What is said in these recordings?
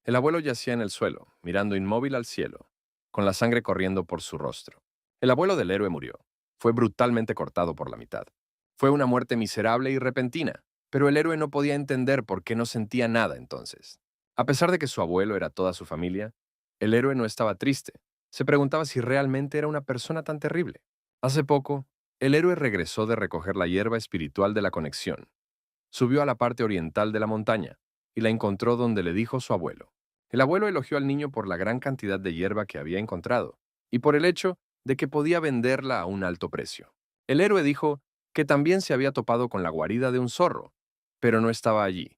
El abuelo yacía en el suelo, mirando inmóvil al cielo, con la sangre corriendo por su rostro. El abuelo del héroe murió. Fue brutalmente cortado por la mitad. Fue una muerte miserable y repentina, pero el héroe no podía entender por qué no sentía nada entonces. A pesar de que su abuelo era toda su familia, el héroe no estaba triste. Se preguntaba si realmente era una persona tan terrible. Hace poco, el héroe regresó de recoger la hierba espiritual de la conexión. Subió a la parte oriental de la montaña y la encontró donde le dijo su abuelo. El abuelo elogió al niño por la gran cantidad de hierba que había encontrado y por el hecho de que podía venderla a un alto precio. El héroe dijo que también se había topado con la guarida de un zorro, pero no estaba allí.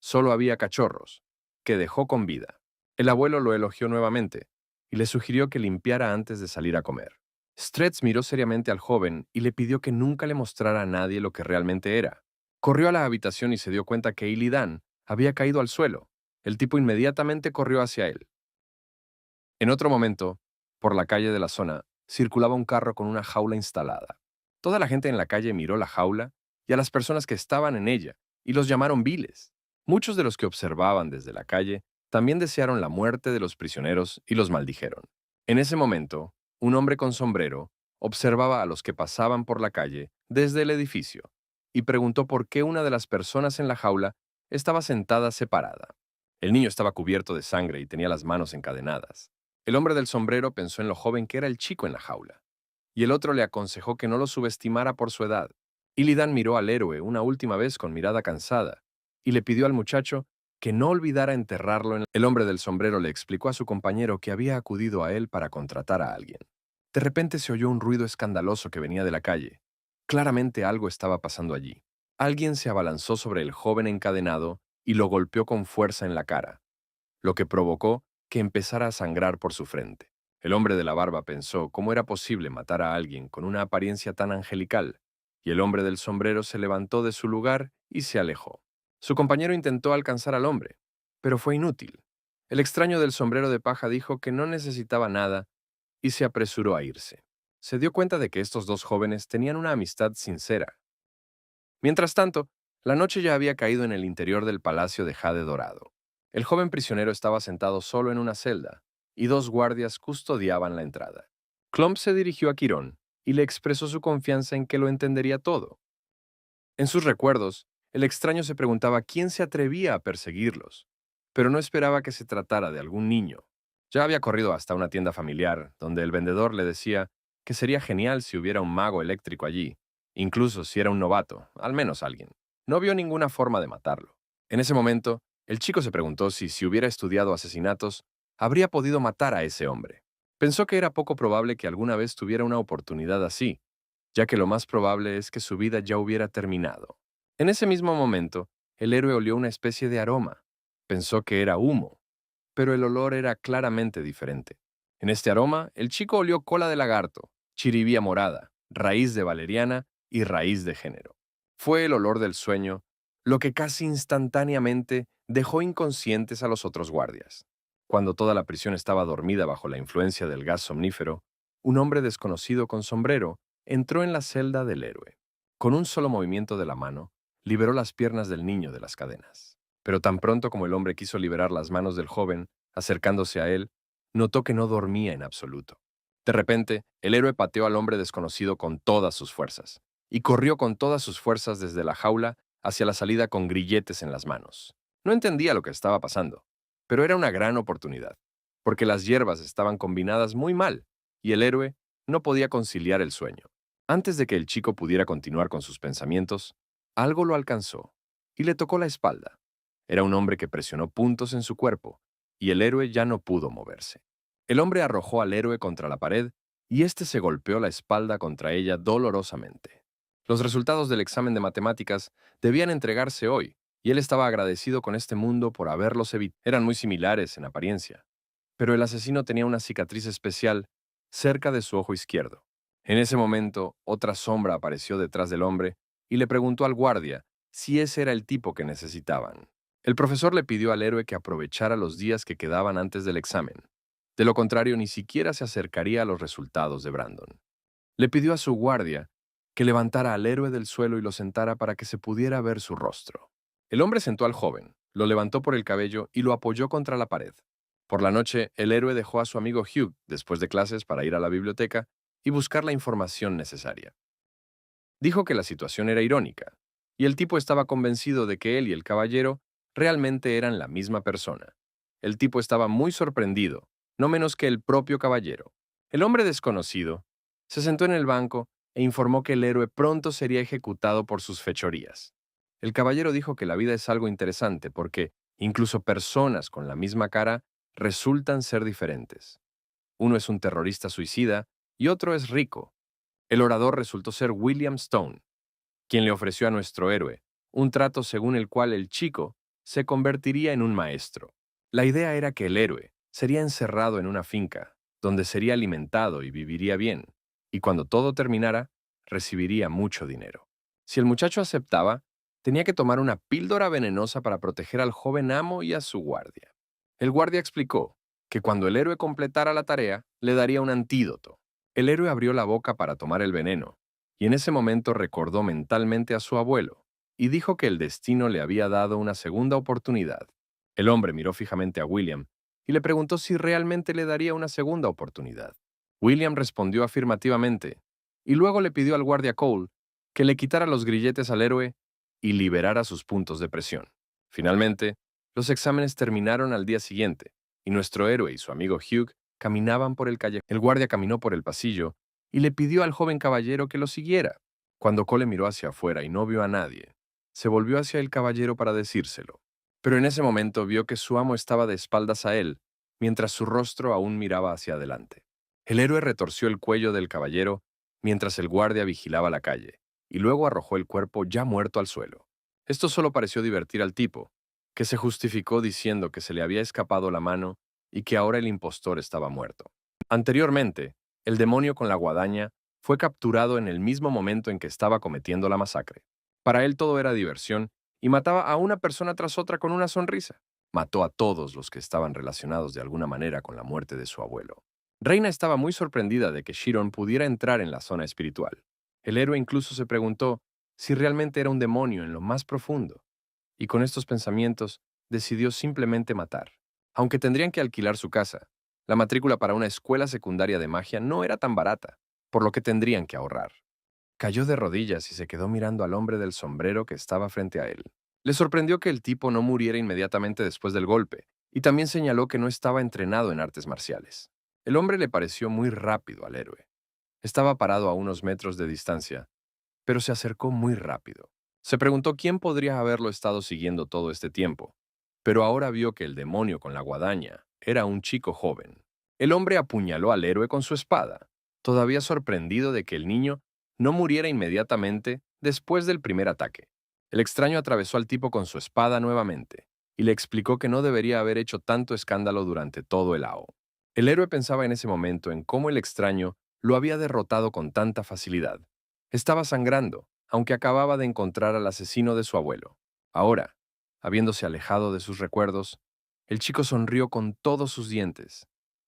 Solo había cachorros, que dejó con vida. El abuelo lo elogió nuevamente y le sugirió que limpiara antes de salir a comer. Stretz miró seriamente al joven y le pidió que nunca le mostrara a nadie lo que realmente era. Corrió a la habitación y se dio cuenta que Illidan había caído al suelo. El tipo inmediatamente corrió hacia él. En otro momento, por la calle de la zona, circulaba un carro con una jaula instalada. Toda la gente en la calle miró la jaula y a las personas que estaban en ella, y los llamaron viles. Muchos de los que observaban desde la calle también desearon la muerte de los prisioneros y los maldijeron. En ese momento, un hombre con sombrero observaba a los que pasaban por la calle desde el edificio y preguntó por qué una de las personas en la jaula estaba sentada separada. El niño estaba cubierto de sangre y tenía las manos encadenadas. El hombre del sombrero pensó en lo joven que era el chico en la jaula, y el otro le aconsejó que no lo subestimara por su edad. Illidan miró al héroe una última vez con mirada cansada, y le pidió al muchacho que no olvidara enterrarlo en... El hombre del sombrero le explicó a su compañero que había acudido a él para contratar a alguien. De repente se oyó un ruido escandaloso que venía de la calle. Claramente algo estaba pasando allí. Alguien se abalanzó sobre el joven encadenado y lo golpeó con fuerza en la cara, lo que provocó que empezara a sangrar por su frente. El hombre de la barba pensó cómo era posible matar a alguien con una apariencia tan angelical, y el hombre del sombrero se levantó de su lugar y se alejó. Su compañero intentó alcanzar al hombre, pero fue inútil. El extraño del sombrero de paja dijo que no necesitaba nada y se apresuró a irse. Se dio cuenta de que estos dos jóvenes tenían una amistad sincera. Mientras tanto, la noche ya había caído en el interior del palacio de Jade Dorado. El joven prisionero estaba sentado solo en una celda, y dos guardias custodiaban la entrada. Klomp se dirigió a Quirón y le expresó su confianza en que lo entendería todo. En sus recuerdos, el extraño se preguntaba quién se atrevía a perseguirlos, pero no esperaba que se tratara de algún niño. Ya había corrido hasta una tienda familiar, donde el vendedor le decía que sería genial si hubiera un mago eléctrico allí, incluso si era un novato, al menos alguien. No vio ninguna forma de matarlo. En ese momento, el chico se preguntó si hubiera estudiado asesinatos, habría podido matar a ese hombre. Pensó que era poco probable que alguna vez tuviera una oportunidad así, ya que lo más probable es que su vida ya hubiera terminado. En ese mismo momento, el héroe olió una especie de aroma. Pensó que era humo, pero el olor era claramente diferente. En este aroma, el chico olió cola de lagarto, chiribía morada, raíz de valeriana y raíz de género. Fue el olor del sueño lo que casi instantáneamente dejó inconscientes a los otros guardias. Cuando toda la prisión estaba dormida bajo la influencia del gas somnífero, un hombre desconocido con sombrero entró en la celda del héroe. Con un solo movimiento de la mano, liberó las piernas del niño de las cadenas. Pero tan pronto como el hombre quiso liberar las manos del joven, acercándose a él, notó que no dormía en absoluto. De repente, el héroe pateó al hombre desconocido con todas sus fuerzas, y corrió con todas sus fuerzas desde la jaula hacia la salida con grilletes en las manos. No entendía lo que estaba pasando, pero era una gran oportunidad, porque las hierbas estaban combinadas muy mal, y el héroe no podía conciliar el sueño. Antes de que el chico pudiera continuar con sus pensamientos, algo lo alcanzó y le tocó la espalda. Era un hombre que presionó puntos en su cuerpo, y el héroe ya no pudo moverse. El hombre arrojó al héroe contra la pared, y éste se golpeó la espalda contra ella dolorosamente. Los resultados del examen de matemáticas debían entregarse hoy, y él estaba agradecido con este mundo por haberlos evitado. Eran muy similares en apariencia, pero el asesino tenía una cicatriz especial cerca de su ojo izquierdo. En ese momento, otra sombra apareció detrás del hombre y le preguntó al guardia si ese era el tipo que necesitaban. El profesor le pidió al héroe que aprovechara los días que quedaban antes del examen. De lo contrario, ni siquiera se acercaría a los resultados de Brandon. Le pidió a su guardia que levantara al héroe del suelo y lo sentara para que se pudiera ver su rostro. El hombre sentó al joven, Lo levantó por el cabello y lo apoyó contra la pared. Por la noche, el héroe dejó a su amigo Hugh después de clases para ir a la biblioteca y buscar la información necesaria. Dijo que la situación era irónica, y el tipo estaba convencido de que él y el caballero realmente eran la misma persona. El tipo estaba muy sorprendido, no menos que el propio caballero. El hombre desconocido se sentó en el banco e informó que el héroe pronto sería ejecutado por sus fechorías. El caballero dijo que la vida es algo interesante porque incluso personas con la misma cara resultan ser diferentes. Uno es un terrorista suicida y otro es rico. El orador resultó ser William Stone, quien le ofreció a nuestro héroe un trato según el cual el chico se convertiría en un maestro. La idea era que el héroe sería encerrado en una finca, donde sería alimentado y viviría bien, y cuando todo terminara, recibiría mucho dinero. Si el muchacho aceptaba, tenía que tomar una píldora venenosa para proteger al joven amo y a su guardia. El guardia explicó que cuando el héroe completara la tarea, le daría un antídoto. El héroe abrió la boca para tomar el veneno, y en ese momento recordó mentalmente a su abuelo, y dijo que el destino le había dado una segunda oportunidad. El hombre miró fijamente a William y le preguntó si realmente le daría una segunda oportunidad. William respondió afirmativamente, y luego le pidió al guardia Cole que le quitara los grilletes al héroe y liberara sus puntos de presión. Finalmente, los exámenes terminaron al día siguiente, y nuestro héroe y su amigo Hugh caminaban por el callejón. El guardia caminó por el pasillo y le pidió al joven caballero que lo siguiera. Cuando Cole miró hacia afuera y no vio a nadie, se volvió hacia el caballero para decírselo. Pero en ese momento vio que su amo estaba de espaldas a él, mientras su rostro aún miraba hacia adelante. El héroe retorció el cuello del caballero mientras el guardia vigilaba la calle, y luego arrojó el cuerpo ya muerto al suelo. Esto solo pareció divertir al tipo, que se justificó diciendo que se le había escapado la mano y que ahora el impostor estaba muerto. Anteriormente, el demonio con la guadaña fue capturado en el mismo momento en que estaba cometiendo la masacre. Para él todo era diversión y mataba a una persona tras otra con una sonrisa. Mató a todos los que estaban relacionados de alguna manera con la muerte de su abuelo. Reina estaba muy sorprendida de que Chiron pudiera entrar en la zona espiritual. El héroe incluso se preguntó si realmente era un demonio en lo más profundo, y con estos pensamientos decidió simplemente matar. Aunque tendrían que alquilar su casa, la matrícula para una escuela secundaria de magia no era tan barata, por lo que tendrían que ahorrar. Cayó de rodillas y se quedó mirando al hombre del sombrero que estaba frente a él. Le sorprendió que el tipo no muriera inmediatamente después del golpe, y también señaló que no estaba entrenado en artes marciales. El hombre le pareció muy rápido al héroe. Estaba parado a unos metros de distancia, pero se acercó muy rápido. Se preguntó quién podría haberlo estado siguiendo todo este tiempo, pero ahora vio que el demonio con la guadaña era un chico joven. El hombre apuñaló al héroe con su espada, todavía sorprendido de que el niño no muriera inmediatamente después del primer ataque. El extraño atravesó al tipo con su espada nuevamente y le explicó que no debería haber hecho tanto escándalo durante todo el AO. El héroe pensaba en ese momento en cómo el extraño lo había derrotado con tanta facilidad. Estaba sangrando, aunque acababa de encontrar al asesino de su abuelo. Ahora, habiéndose alejado de sus recuerdos, el chico sonrió con todos sus dientes.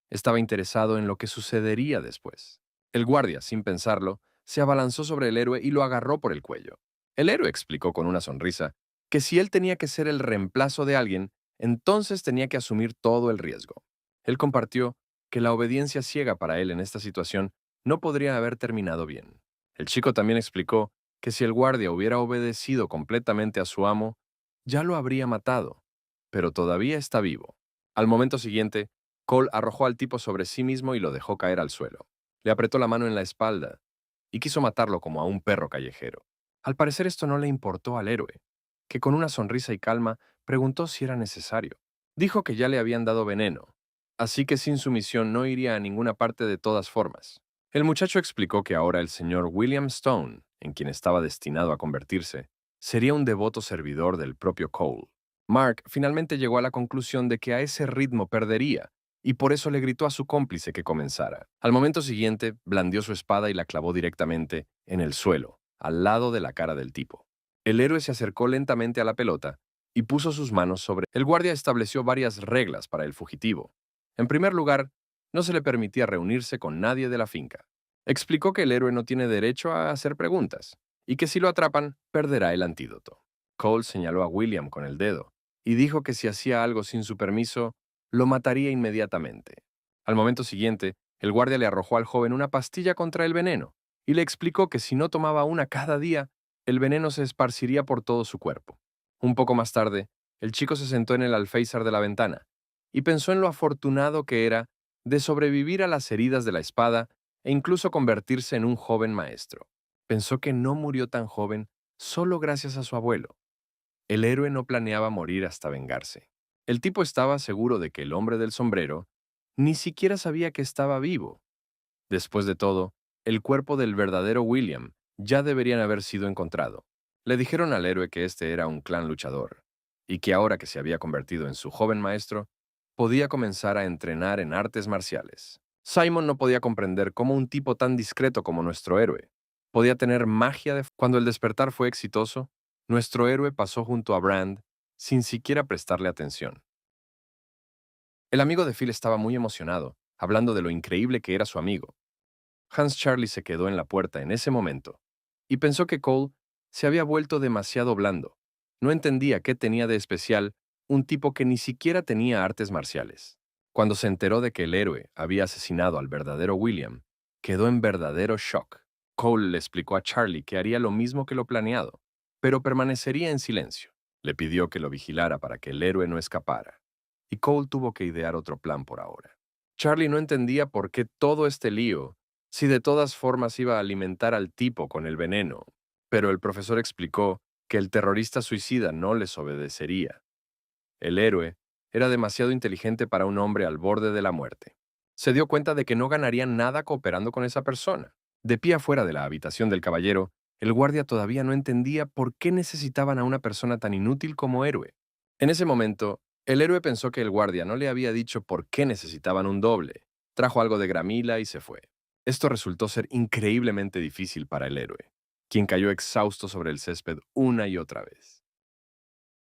Estaba interesado en lo que sucedería después. El guardia, sin pensarlo, se abalanzó sobre el héroe y lo agarró por el cuello. El héroe explicó con una sonrisa que si él tenía que ser el reemplazo de alguien, entonces tenía que asumir todo el riesgo. Él compartió que la obediencia ciega para él en esta situación no podría haber terminado bien. El chico también explicó que si el guardia hubiera obedecido completamente a su amo, ya lo habría matado, pero todavía está vivo. Al momento siguiente, Cole arrojó al tipo sobre sí mismo y lo dejó caer al suelo. Le apretó la mano en la espalda y quiso matarlo como a un perro callejero. Al parecer esto no le importó al héroe, que con una sonrisa y calma preguntó si era necesario. Dijo que ya le habían dado veneno, así que sin sumisión no iría a ninguna parte de todas formas. El muchacho explicó que ahora el señor William Stone, en quien estaba destinado a convertirse, sería un devoto servidor del propio Cole. Mark finalmente llegó a la conclusión de que a ese ritmo perdería, y por eso le gritó a su cómplice que comenzara. Al momento siguiente, blandió su espada y la clavó directamente en el suelo, al lado de la cara del tipo. El héroe se acercó lentamente a la pelota y puso sus manos sobre. El guardia estableció varias reglas para el fugitivo. En primer lugar, no se le permitía reunirse con nadie de la finca. Explicó que el héroe no tiene derecho a hacer preguntas y que si lo atrapan, perderá el antídoto. Cole señaló a William con el dedo y dijo que si hacía algo sin su permiso, lo mataría inmediatamente. Al momento siguiente, el guardia le arrojó al joven una pastilla contra el veneno y le explicó que si no tomaba una cada día, el veneno se esparciría por todo su cuerpo. Un poco más tarde, el chico se sentó en el alféizar de la ventana y pensó en lo afortunado que era de sobrevivir a las heridas de la espada e incluso convertirse en un joven maestro. Pensó que no murió tan joven solo gracias a su abuelo. El héroe no planeaba morir hasta vengarse. El tipo estaba seguro de que el hombre del sombrero ni siquiera sabía que estaba vivo. Después de todo, el cuerpo del verdadero William ya deberían haber sido encontrado. Le dijeron al héroe que este era un clan luchador, y que ahora que se había convertido en su joven maestro, podía comenzar a entrenar en artes marciales. Simon no podía comprender cómo un tipo tan discreto como nuestro héroe podía tener magia de... Cuando el despertar fue exitoso, nuestro héroe pasó junto a Brand sin siquiera prestarle atención. El amigo de Phil estaba muy emocionado, hablando de lo increíble que era su amigo. Hans Charlie se quedó en la puerta en ese momento y pensó que Cole se había vuelto demasiado blando. No entendía qué tenía de especial un tipo que ni siquiera tenía artes marciales. Cuando se enteró de que el héroe había asesinado al verdadero William, quedó en verdadero shock. Cole le explicó a Charlie que haría lo mismo que lo planeado, pero permanecería en silencio. Le pidió que lo vigilara para que el héroe no escapara, y Cole tuvo que idear otro plan por ahora. Charlie no entendía por qué todo este lío si de todas formas iba a alimentar al tipo con el veneno, pero el profesor explicó que el terrorista suicida no les obedecería. El héroe era demasiado inteligente para un hombre al borde de la muerte. Se dio cuenta de que no ganaría nada cooperando con esa persona. De pie afuera de la habitación del caballero, el guardia todavía no entendía por qué necesitaban a una persona tan inútil como héroe. En ese momento, el héroe pensó que el guardia no le había dicho por qué necesitaban un doble. Trajo algo de gramila y se fue. Esto resultó ser increíblemente difícil para el héroe, quien cayó exhausto sobre el césped una y otra vez.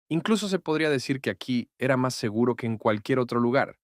Incluso se podría decir que aquí era más seguro que en cualquier otro lugar,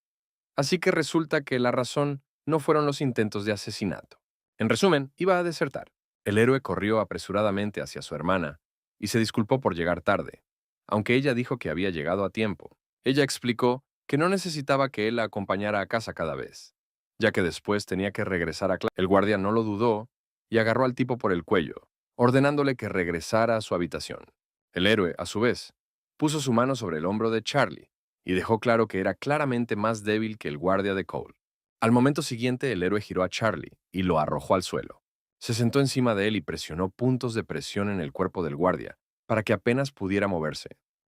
así que resulta que la razón no fueron los intentos de asesinato. En resumen, iba a desertar. El héroe corrió apresuradamente hacia su hermana y se disculpó por llegar tarde, aunque ella dijo que había llegado a tiempo. Ella explicó que no necesitaba que él la acompañara a casa cada vez, ya que después tenía que regresar a clase. El guardia no lo dudó y agarró al tipo por el cuello, ordenándole que regresara a su habitación. El héroe, a su vez, puso su mano sobre el hombro de Charlie y dejó claro que era claramente más débil que el guardia de Cole. Al momento siguiente, el héroe giró a Charlie y lo arrojó al suelo. Se sentó encima de él y presionó puntos de presión en el cuerpo del guardia para que apenas pudiera moverse.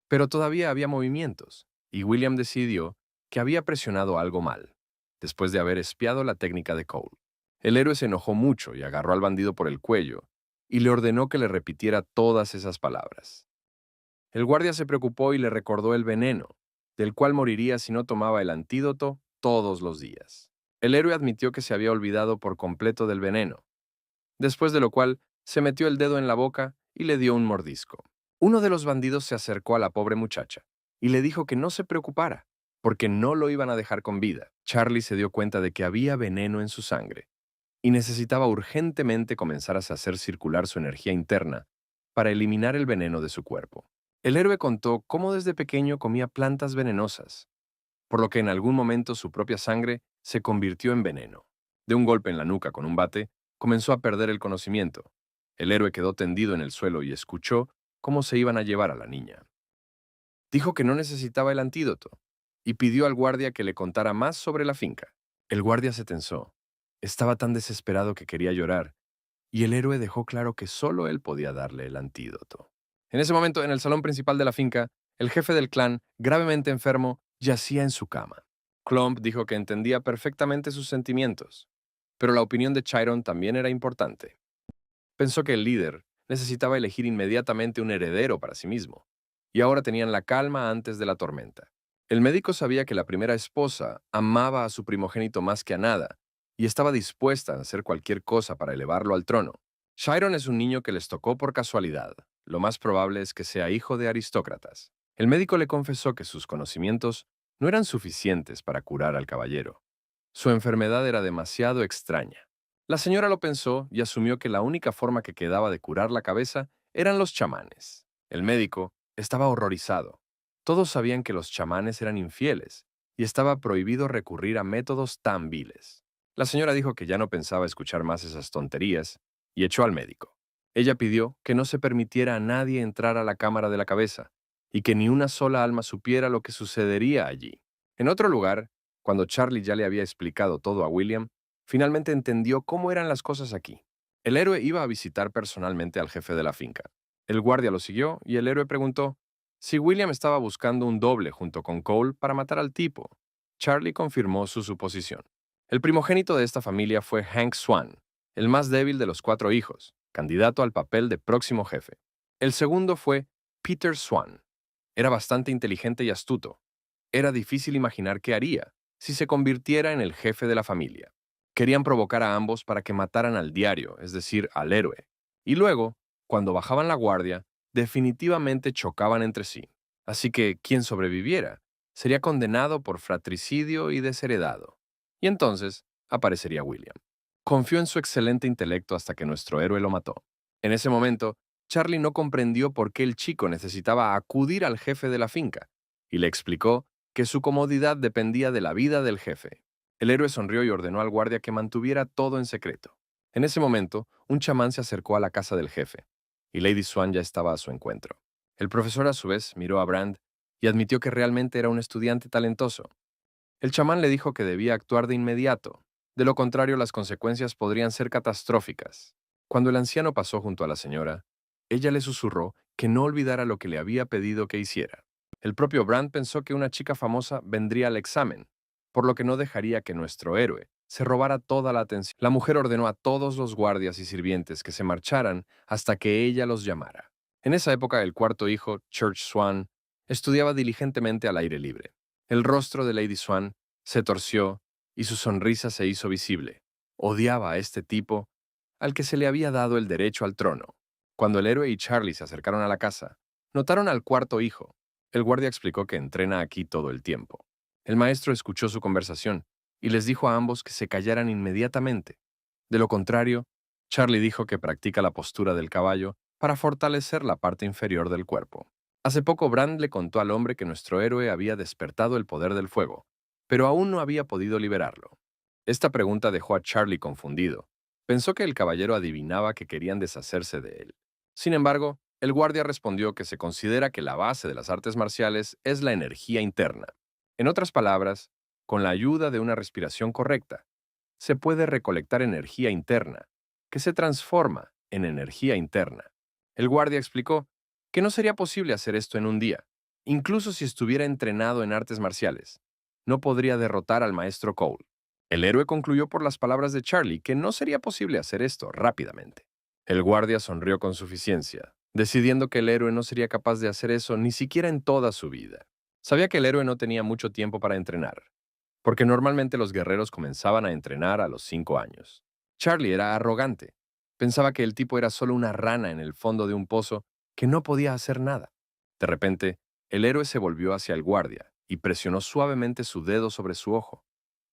Pero todavía había movimientos, y William decidió que había presionado algo mal, después de haber espiado la técnica de Cole. El héroe se enojó mucho y agarró al bandido por el cuello y le ordenó que le repitiera todas esas palabras. El guardia se preocupó y le recordó el veneno, del cual moriría si no tomaba el antídoto todos los días. El héroe admitió que se había olvidado por completo del veneno, después de lo cual se metió el dedo en la boca y le dio un mordisco. Uno de los bandidos se acercó a la pobre muchacha y le dijo que no se preocupara, porque no lo iban a dejar con vida. Charlie se dio cuenta de que había veneno en su sangre y necesitaba urgentemente comenzar a hacer circular su energía interna para eliminar el veneno de su cuerpo. El héroe contó cómo desde pequeño comía plantas venenosas, por lo que en algún momento su propia sangre se convirtió en veneno. De un golpe en la nuca con un bate, comenzó a perder el conocimiento. El héroe quedó tendido en el suelo y escuchó cómo se iban a llevar a la niña. Dijo que no necesitaba el antídoto y pidió al guardia que le contara más sobre la finca. El guardia se tensó. Estaba tan desesperado que quería llorar, y el héroe dejó claro que solo él podía darle el antídoto. En ese momento, en el salón principal de la finca, el jefe del clan, gravemente enfermo, yacía en su cama. Clump dijo que entendía perfectamente sus sentimientos, pero la opinión de Chiron también era importante. Pensó que el líder necesitaba elegir inmediatamente un heredero para sí mismo, y ahora tenían la calma antes de la tormenta. El médico sabía que la primera esposa amaba a su primogénito más que a nada, y estaba dispuesta a hacer cualquier cosa para elevarlo al trono. Chiron es un niño que les tocó por casualidad. Lo más probable es que sea hijo de aristócratas. El médico le confesó que sus conocimientos no eran suficientes para curar al caballero. Su enfermedad era demasiado extraña. La señora lo pensó y asumió que la única forma que quedaba de curar la cabeza eran los chamanes. El médico estaba horrorizado. Todos sabían que los chamanes eran infieles y estaba prohibido recurrir a métodos tan viles. La señora dijo que ya no pensaba escuchar más esas tonterías y echó al médico. Ella pidió que no se permitiera a nadie entrar a la cámara de la cabeza y que ni una sola alma supiera lo que sucedería allí. En otro lugar, cuando Charlie ya le había explicado todo a William, finalmente entendió cómo eran las cosas aquí. El héroe iba a visitar personalmente al jefe de la finca. El guardia lo siguió y el héroe preguntó si William estaba buscando un doble junto con Cole para matar al tipo. Charlie confirmó su suposición. El primogénito de esta familia fue Hank Swan, el más débil de los 4 hijos, candidato al papel de próximo jefe. El segundo fue Peter Swan. Era bastante inteligente y astuto. Era difícil imaginar qué haría si se convirtiera en el jefe de la familia. Querían provocar a ambos para que mataran al diario, es decir, al héroe. Y luego, cuando bajaban la guardia, definitivamente chocaban entre sí. Así que quien sobreviviera sería condenado por fratricidio y desheredado. Y entonces aparecería William. Confió en su excelente intelecto hasta que nuestro héroe lo mató. En ese momento, Charlie no comprendió por qué el chico necesitaba acudir al jefe de la finca y le explicó que su comodidad dependía de la vida del jefe. El héroe sonrió y ordenó al guardia que mantuviera todo en secreto. En ese momento, un chamán se acercó a la casa del jefe, y Lady Swan ya estaba a su encuentro. El profesor, a su vez, miró a Brand y admitió que realmente era un estudiante talentoso. El chamán le dijo que debía actuar de inmediato, de lo contrario las consecuencias podrían ser catastróficas. Cuando el anciano pasó junto a la señora, ella le susurró que no olvidara lo que le había pedido que hiciera. El propio Brand pensó que una chica famosa vendría al examen, por lo que no dejaría que nuestro héroe se robara toda la atención. La mujer ordenó a todos los guardias y sirvientes que se marcharan hasta que ella los llamara. En esa época, el cuarto hijo, Church Swan, estudiaba diligentemente al aire libre. El rostro de Lady Swan se torció y su sonrisa se hizo visible. Odiaba a este tipo al que se le había dado el derecho al trono. Cuando el héroe y Charlie se acercaron a la casa, notaron al cuarto hijo. El guardia explicó que entrena aquí todo el tiempo. El maestro escuchó su conversación y les dijo a ambos que se callaran inmediatamente. De lo contrario, Charlie dijo que practica la postura del caballo para fortalecer la parte inferior del cuerpo. Hace poco Brand le contó al hombre que nuestro héroe había despertado el poder del fuego, pero aún no había podido liberarlo. Esta pregunta dejó a Charlie confundido. Pensó que el caballero adivinaba que querían deshacerse de él. Sin embargo, el guardia respondió que se considera que la base de las artes marciales es la energía interna. En otras palabras, con la ayuda de una respiración correcta, se puede recolectar energía interna, que se transforma en energía interna. El guardia explicó que no sería posible hacer esto en un día, incluso si estuviera entrenado en artes marciales. No podría derrotar al maestro Cole. El héroe concluyó por las palabras de Charlie que no sería posible hacer esto rápidamente. El guardia sonrió con suficiencia, decidiendo que el héroe no sería capaz de hacer eso ni siquiera en toda su vida. Sabía que el héroe no tenía mucho tiempo para entrenar, porque normalmente los guerreros comenzaban a entrenar a los 5 años. Charlie era arrogante. Pensaba que el tipo era solo una rana en el fondo de un pozo que no podía hacer nada. De repente, el héroe se volvió hacia el guardia y presionó suavemente su dedo sobre su ojo.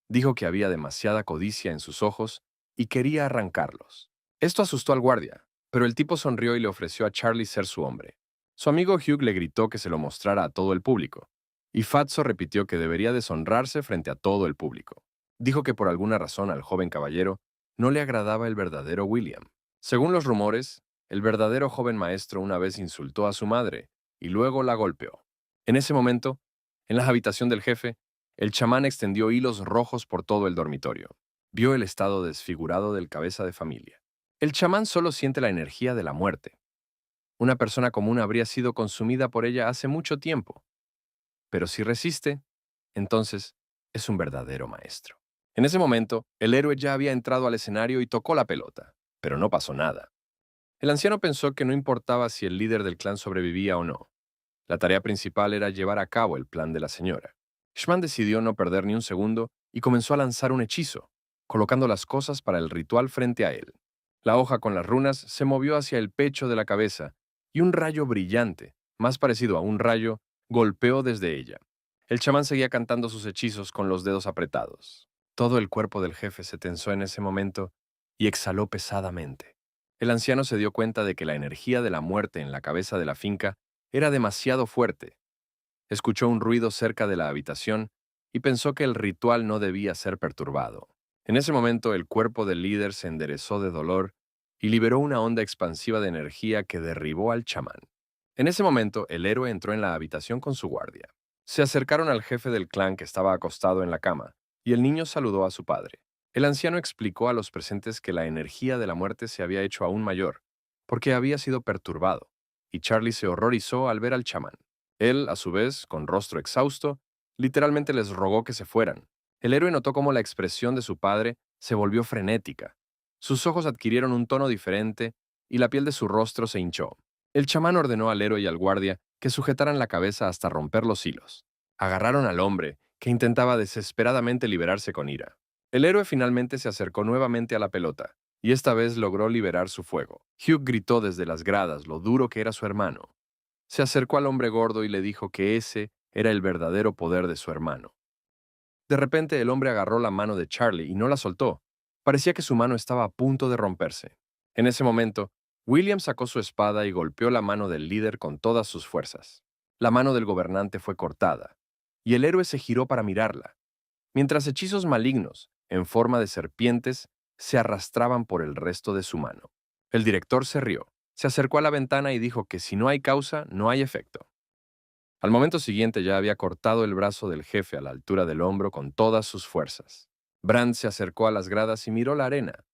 Dijo que había demasiada codicia en sus ojos y quería arrancarlos. Esto asustó al guardia, pero el tipo sonrió y le ofreció a Charlie ser su hombre. Su amigo Hugh le gritó que se lo mostrara a todo el público, y Fatso repitió que debería deshonrarse frente a todo el público. Dijo que por alguna razón al joven caballero no le agradaba el verdadero William. Según los rumores, el verdadero joven maestro una vez insultó a su madre y luego la golpeó. En ese momento, en la habitación del jefe, el chamán extendió hilos rojos por todo el dormitorio. Vio el estado desfigurado del cabeza de familia. El chamán solo siente la energía de la muerte. Una persona común habría sido consumida por ella hace mucho tiempo. Pero si resiste, entonces es un verdadero maestro. En ese momento, el héroe ya había entrado al escenario y tocó la pelota, pero no pasó nada. El anciano pensó que no importaba si el líder del clan sobrevivía o no. La tarea principal era llevar a cabo el plan de la señora. Shman decidió no perder ni un segundo y comenzó a lanzar un hechizo, colocando las cosas para el ritual frente a él. La hoja con las runas se movió hacia el pecho de la cabeza y un rayo brillante, más parecido a un rayo, golpeó desde ella. El chamán seguía cantando sus hechizos con los dedos apretados. Todo el cuerpo del jefe se tensó en ese momento y exhaló pesadamente. El anciano se dio cuenta de que la energía de la muerte en la cabeza de la finca era demasiado fuerte Escuchó un ruido cerca de la habitación y pensó que el ritual no debía ser perturbado. En ese momento, el cuerpo del líder se enderezó de dolor y liberó una onda expansiva de energía que derribó al chamán. En ese momento, el héroe entró en la habitación con su guardia. Se acercaron al jefe del clan que estaba acostado en la cama, y el niño saludó a su padre. El anciano explicó a los presentes que la energía de la muerte se había hecho aún mayor, porque había sido perturbado, y Charlie se horrorizó al ver al chamán. Él, a su vez, con rostro exhausto, literalmente les rogó que se fueran. El héroe notó cómo la expresión de su padre se volvió frenética. Sus ojos adquirieron un tono diferente y la piel de su rostro se hinchó. El chamán ordenó al héroe y al guardia que sujetaran la cabeza hasta romper los hilos. Agarraron al hombre, que intentaba desesperadamente liberarse con ira. El héroe finalmente se acercó nuevamente a la pelota, y esta vez logró liberar su fuego. Hugh gritó desde las gradas lo duro que era su hermano. Se acercó al hombre gordo y le dijo que ese era el verdadero poder de su hermano. De repente el hombre agarró la mano de Charlie y no la soltó. Parecía que su mano estaba a punto de romperse. En ese momento, William sacó su espada y golpeó la mano del líder con todas sus fuerzas. La mano del gobernante fue cortada, y el héroe se giró para mirarla, mientras hechizos malignos, en forma de serpientes, se arrastraban por el resto de su mano. El director se rió, se acercó a la ventana y dijo que si no hay causa, no hay efecto. Al momento siguiente ya había cortado el brazo del jefe a la altura del hombro con todas sus fuerzas. Brand se acercó a las gradas y miró la arena.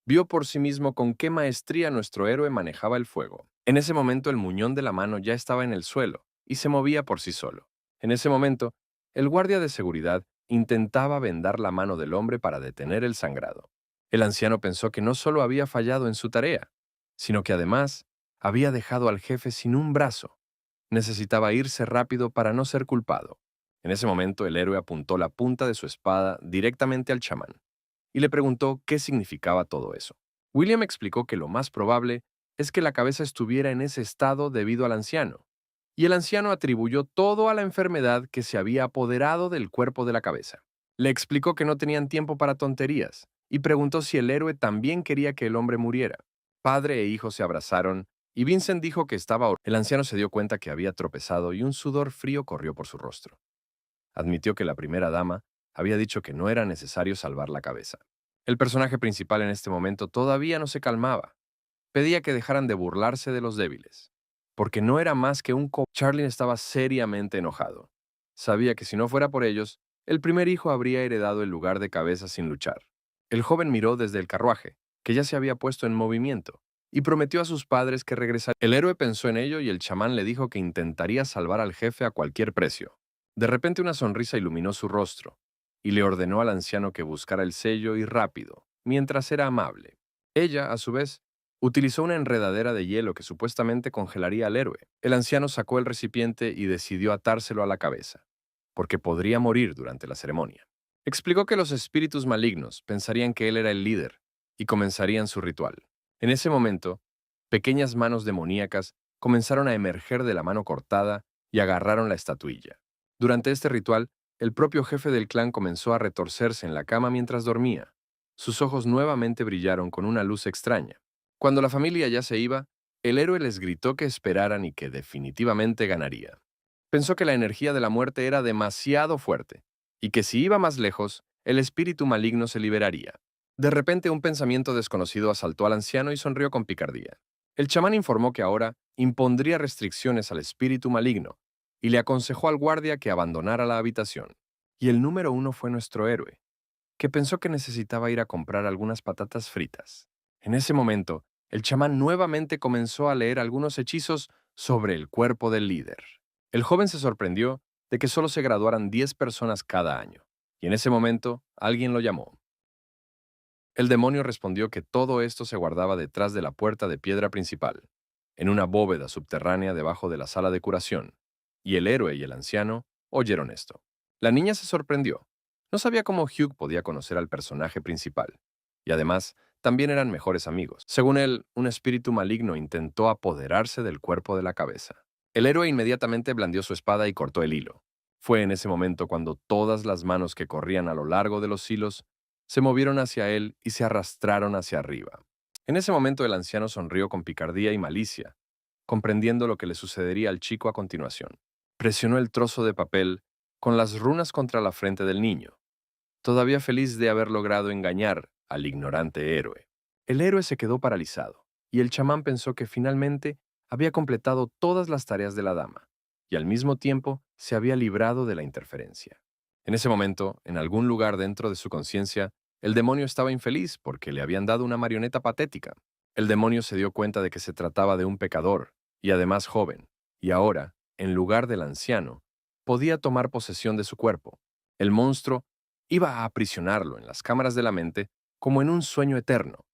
Vio por sí mismo con qué maestría nuestro héroe manejaba el fuego. En ese momento el muñón de la mano ya estaba en el suelo y se movía por sí solo. En ese momento, el guardia de seguridad intentaba vendar la mano del hombre para detener el sangrado. El anciano pensó que no solo había fallado en su tarea, sino que además había dejado al jefe sin un brazo. Necesitaba irse rápido para no ser culpado. En ese momento el héroe apuntó la punta de su espada directamente al chamán y le preguntó qué significaba todo eso. William explicó que lo más probable es que la cabeza estuviera en ese estado debido al anciano, y el anciano atribuyó todo a la enfermedad que se había apoderado del cuerpo de la cabeza. Le explicó que no tenían tiempo para tonterías y preguntó si el héroe también quería que el hombre muriera. Padre e hijo se abrazaron y Vincent dijo que estaba. El anciano se dio cuenta que había tropezado y un sudor frío corrió por su rostro. Admitió que la primera dama había dicho que no era necesario salvar la cabeza. El personaje principal en este momento todavía no se calmaba. Pedía que dejaran de burlarse de los débiles, porque no era más que un Charlie estaba seriamente enojado. Sabía que si no fuera por ellos, el primer hijo habría heredado el lugar de cabeza sin luchar. El joven miró desde el carruaje, que ya se había puesto en movimiento, y prometió a sus padres que regresaría. El héroe pensó en ello y el chamán le dijo que intentaría salvar al jefe a cualquier precio. De repente una sonrisa iluminó su rostro, y le ordenó al anciano que buscara el sello y rápido, mientras era amable. Ella, a su vez, utilizó una enredadera de hielo que supuestamente congelaría al héroe. El anciano sacó el recipiente y decidió atárselo a la cabeza, porque podría morir durante la ceremonia. Explicó que los espíritus malignos pensarían que él era el líder y comenzarían su ritual. En ese momento, pequeñas manos demoníacas comenzaron a emerger de la mano cortada y agarraron la estatuilla. Durante este ritual, el propio jefe del clan comenzó a retorcerse en la cama mientras dormía. Sus ojos nuevamente brillaron con una luz extraña. Cuando la familia ya se iba, el héroe les gritó que esperaran y que definitivamente ganaría. Pensó que la energía de la muerte era demasiado fuerte y que si iba más lejos, el espíritu maligno se liberaría. De repente un pensamiento desconocido asaltó al anciano y sonrió con picardía. El chamán informó que ahora impondría restricciones al espíritu maligno y le aconsejó al guardia que abandonara la habitación. Y el número 1 fue nuestro héroe, que pensó que necesitaba ir a comprar algunas patatas fritas. En ese momento, el chamán nuevamente comenzó a leer algunos hechizos sobre el cuerpo del líder. El joven se sorprendió de que solo se graduaran 10 personas cada año, y en ese momento alguien lo llamó. El demonio respondió que todo esto se guardaba detrás de la puerta de piedra principal, en una bóveda subterránea debajo de la sala de curación, y el héroe y el anciano oyeron esto. La niña se sorprendió. No sabía cómo Hugh podía conocer al personaje principal, y además también eran mejores amigos. Según él, un espíritu maligno intentó apoderarse del cuerpo de la cabeza. El héroe inmediatamente blandió su espada y cortó el hilo. Fue en ese momento cuando todas las manos que corrían a lo largo de los hilos se movieron hacia él y se arrastraron hacia arriba. En ese momento el anciano sonrió con picardía y malicia, comprendiendo lo que le sucedería al chico a continuación. Presionó el trozo de papel con las runas contra la frente del niño, todavía feliz de haber logrado engañar al ignorante héroe. El héroe se quedó paralizado, y el chamán pensó que finalmente había completado todas las tareas de la dama, y al mismo tiempo se había librado de la interferencia. En ese momento, en algún lugar dentro de su conciencia, el demonio estaba infeliz porque le habían dado una marioneta patética. El demonio se dio cuenta de que se trataba de un pecador, y además joven, y ahora, en lugar del anciano, podía tomar posesión de su cuerpo. El monstruo iba a aprisionarlo en las cámaras de la mente como en un sueño eterno.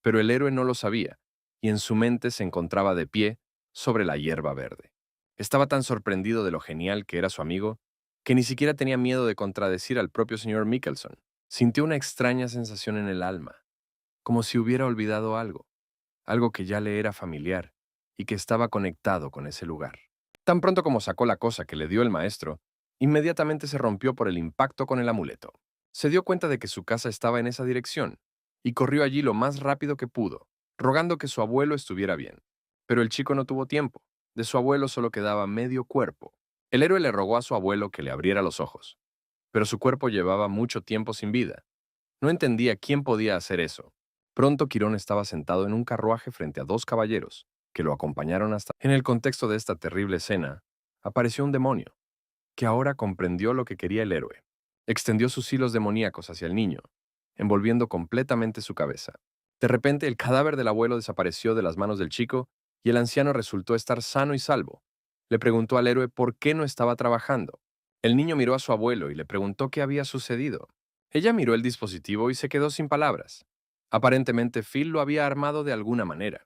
Pero el héroe no lo sabía, y en su mente se encontraba de pie sobre la hierba verde. Estaba tan sorprendido de lo genial que era su amigo, que ni siquiera tenía miedo de contradecir al propio señor Mickelson. Sintió una extraña sensación en el alma, como si hubiera olvidado algo que ya le era familiar y que estaba conectado con ese lugar. Tan pronto como sacó la cosa que le dio el maestro, inmediatamente se rompió por el impacto con el amuleto. Se dio cuenta de que su casa estaba en esa dirección y corrió allí lo más rápido que pudo, rogando que su abuelo estuviera bien. Pero el chico no tuvo tiempo. De su abuelo solo quedaba medio cuerpo. El héroe le rogó a su abuelo que le abriera los ojos, pero su cuerpo llevaba mucho tiempo sin vida. No entendía quién podía hacer eso. Pronto Quirón estaba sentado en un carruaje frente a dos caballeros, que lo acompañaron hasta... En el contexto de esta terrible escena, apareció un demonio, que ahora comprendió lo que quería el héroe. Extendió sus hilos demoníacos hacia el niño, envolviendo completamente su cabeza. De repente, el cadáver del abuelo desapareció de las manos del chico y el anciano resultó estar sano y salvo. Le preguntó al héroe por qué no estaba trabajando. El niño miró a su abuelo y le preguntó qué había sucedido. Ella miró el dispositivo y se quedó sin palabras. Aparentemente, Phil lo había armado de alguna manera.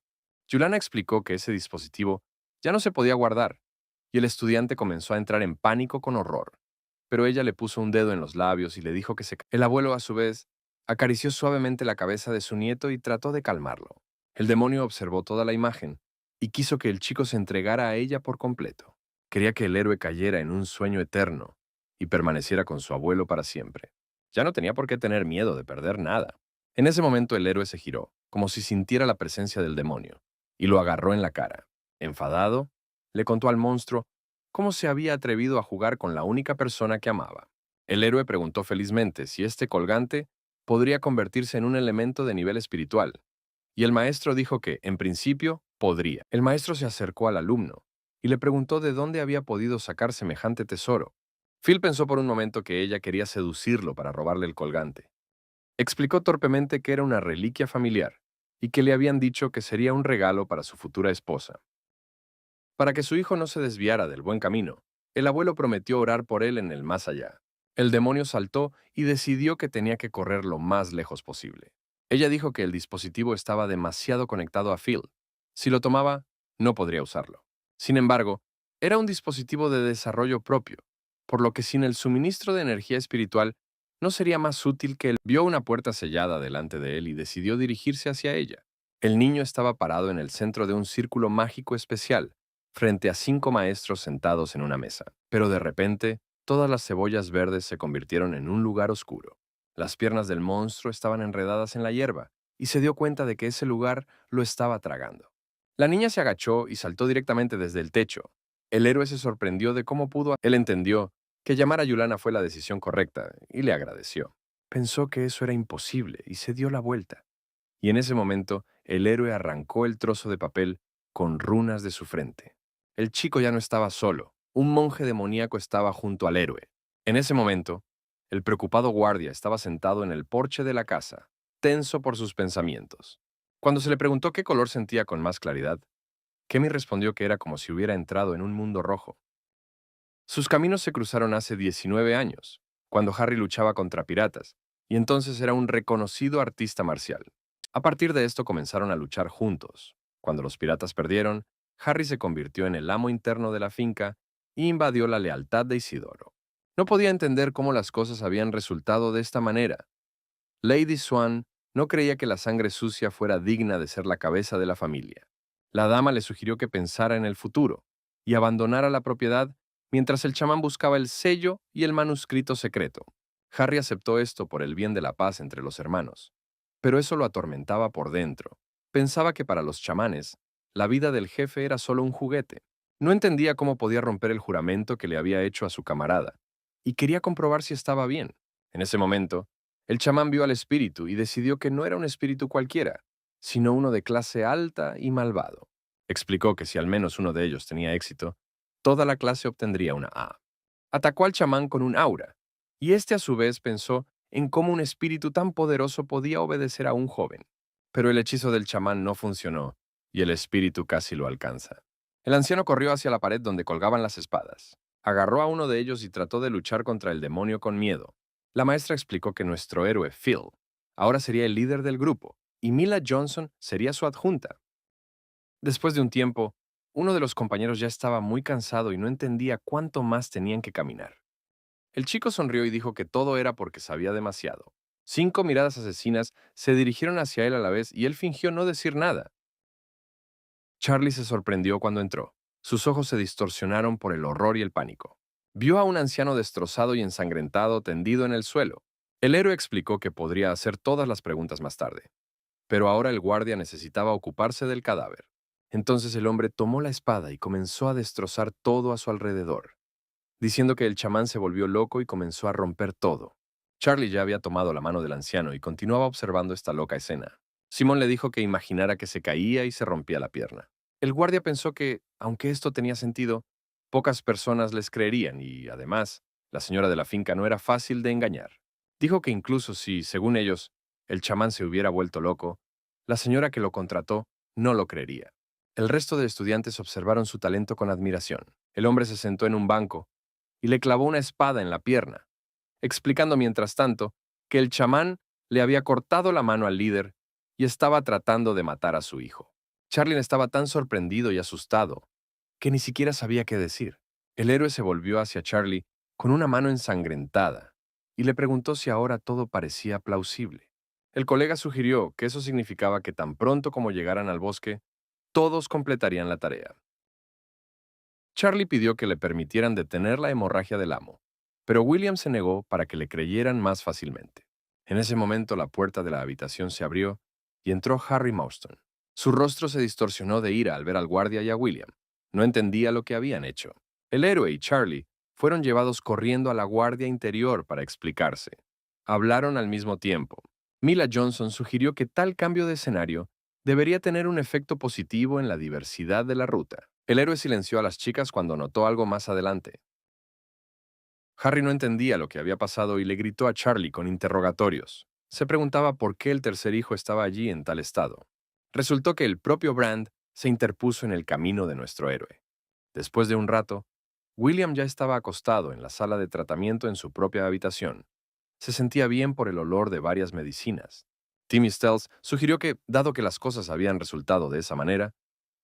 Yulana explicó que ese dispositivo ya no se podía guardar, y el estudiante comenzó a entrar en pánico con horror. Pero ella le puso un dedo en los labios y le dijo que se... El abuelo, a su vez, acarició suavemente la cabeza de su nieto y trató de calmarlo. El demonio observó toda la imagen y quiso que el chico se entregara a ella por completo. Quería que el héroe cayera en un sueño eterno y permaneciera con su abuelo para siempre. Ya no tenía por qué tener miedo de perder nada. En ese momento el héroe se giró, como si sintiera la presencia del demonio, y lo agarró en la cara. Enfadado, le contó al monstruo cómo se había atrevido a jugar con la única persona que amaba. El héroe preguntó felizmente si este colgante podría convertirse en un elemento de nivel espiritual, y el maestro dijo que, en principio, podría. El maestro se acercó al alumno y le preguntó de dónde había podido sacar semejante tesoro. Phil pensó por un momento que ella quería seducirlo para robarle el colgante. Explicó torpemente que era una reliquia familiar y que le habían dicho que sería un regalo para su futura esposa. Para que su hijo no se desviara del buen camino, el abuelo prometió orar por él en el más allá. El demonio saltó y decidió que tenía que correr lo más lejos posible. Ella dijo que el dispositivo estaba demasiado conectado a Phil. Si lo tomaba, no podría usarlo. Sin embargo, era un dispositivo de desarrollo propio, por lo que sin el suministro de energía espiritual no sería más útil que él. Vio una puerta sellada delante de él y decidió dirigirse hacia ella. El niño estaba parado en el centro de un círculo mágico especial, frente a 5 maestros sentados en una mesa. Pero de repente, todas las cebollas verdes se convirtieron en un lugar oscuro. Las piernas del monstruo estaban enredadas en la hierba, y se dio cuenta de que ese lugar lo estaba tragando. La niña se agachó y saltó directamente desde el techo. El héroe se sorprendió de cómo pudo. Él entendió que llamar a Yulana fue la decisión correcta, y le agradeció. Pensó que eso era imposible y se dio la vuelta. Y en ese momento, el héroe arrancó el trozo de papel con runas de su frente. El chico ya no estaba solo. Un monje demoníaco estaba junto al héroe. En ese momento, el preocupado guardia estaba sentado en el porche de la casa, tenso por sus pensamientos. Cuando se le preguntó qué color sentía con más claridad, Kemi respondió que era como si hubiera entrado en un mundo rojo. Sus caminos se cruzaron hace 19 años, cuando Harry luchaba contra piratas, y entonces era un reconocido artista marcial. A partir de esto comenzaron a luchar juntos. Cuando los piratas perdieron, Harry se convirtió en el amo interno de la finca y invadió la lealtad de Isidoro. No podía entender cómo las cosas habían resultado de esta manera. Lady Swan no creía que la sangre sucia fuera digna de ser la cabeza de la familia. La dama le sugirió que pensara en el futuro y abandonara la propiedad mientras el chamán buscaba el sello y el manuscrito secreto. Harry aceptó esto por el bien de la paz entre los hermanos, pero eso lo atormentaba por dentro. Pensaba que para los chamanes, la vida del jefe era solo un juguete. No entendía cómo podía romper el juramento que le había hecho a su camarada, y quería comprobar si estaba bien. En ese momento, el chamán vio al espíritu y decidió que no era un espíritu cualquiera, sino uno de clase alta y malvado. Explicó que si al menos uno de ellos tenía éxito, toda la clase obtendría una A. Atacó al chamán con un aura, y este a su vez pensó en cómo un espíritu tan poderoso podía obedecer a un joven. Pero el hechizo del chamán no funcionó, y el espíritu casi lo alcanza. El anciano corrió hacia la pared donde colgaban las espadas. Agarró a uno de ellos y trató de luchar contra el demonio con miedo. La maestra explicó que nuestro héroe, Phil, ahora sería el líder del grupo, y Mila Johnson sería su adjunta. Después de un tiempo, uno de los compañeros ya estaba muy cansado y no entendía cuánto más tenían que caminar. El chico sonrió y dijo que todo era porque sabía demasiado. 5 miradas asesinas se dirigieron hacia él a la vez y él fingió no decir nada. Charlie se sorprendió cuando entró. Sus ojos se distorsionaron por el horror y el pánico. Vio a un anciano destrozado y ensangrentado tendido en el suelo. El héroe explicó que podría hacer todas las preguntas más tarde, pero ahora el guardia necesitaba ocuparse del cadáver. Entonces el hombre tomó la espada y comenzó a destrozar todo a su alrededor, diciendo que el chamán se volvió loco y comenzó a romper todo. Charlie ya había tomado la mano del anciano y continuaba observando esta loca escena. Simón le dijo que imaginara que se caía y se rompía la pierna. El guardia pensó que, aunque esto tenía sentido, pocas personas les creerían y, además, la señora de la finca no era fácil de engañar. Dijo que incluso si, según ellos, el chamán se hubiera vuelto loco, la señora que lo contrató no lo creería. El resto de estudiantes observaron su talento con admiración. El hombre se sentó en un banco y le clavó una espada en la pierna, explicando mientras tanto que el chamán le había cortado la mano al líder y estaba tratando de matar a su hijo. Charlie estaba tan sorprendido y asustado que ni siquiera sabía qué decir. El héroe se volvió hacia Charlie con una mano ensangrentada y le preguntó si ahora todo parecía plausible. El colega sugirió que eso significaba que tan pronto como llegaran al bosque, todos completarían la tarea. Charlie pidió que le permitieran detener la hemorragia del amo, pero William se negó para que le creyeran más fácilmente. En ese momento la puerta de la habitación se abrió y entró Harry Mauston. Su rostro se distorsionó de ira al ver al guardia y a William. No entendía lo que habían hecho. El héroe y Charlie fueron llevados corriendo a la guardia interior para explicarse. Hablaron al mismo tiempo. Mila Johnson sugirió que tal cambio de escenario debería tener un efecto positivo en la diversidad de la ruta. El héroe silenció a las chicas cuando notó algo más adelante. Harry no entendía lo que había pasado y le gritó a Charlie con interrogatorios. Se preguntaba por qué el tercer hijo estaba allí en tal estado. Resultó que el propio Brand se interpuso en el camino de nuestro héroe. Después de un rato, William ya estaba acostado en la sala de tratamiento en su propia habitación. Se sentía bien por el olor de varias medicinas. Timmy Stells sugirió que, dado que las cosas habían resultado de esa manera,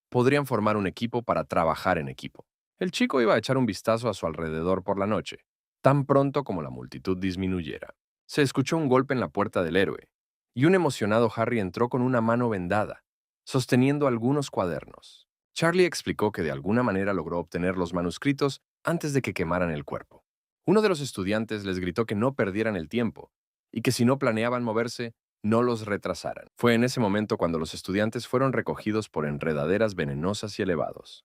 podrían formar un equipo para trabajar en equipo. El chico iba a echar un vistazo a su alrededor por la noche, tan pronto como la multitud disminuyera. Se escuchó un golpe en la puerta del héroe, y un emocionado Harry entró con una mano vendada, sosteniendo algunos cuadernos. Charlie explicó que de alguna manera logró obtener los manuscritos antes de que quemaran el cuerpo. Uno de los estudiantes les gritó que no perdieran el tiempo, y que si no planeaban moverse, no los retrasaran. Fue en ese momento cuando los estudiantes fueron recogidos por enredaderas venenosas y elevados.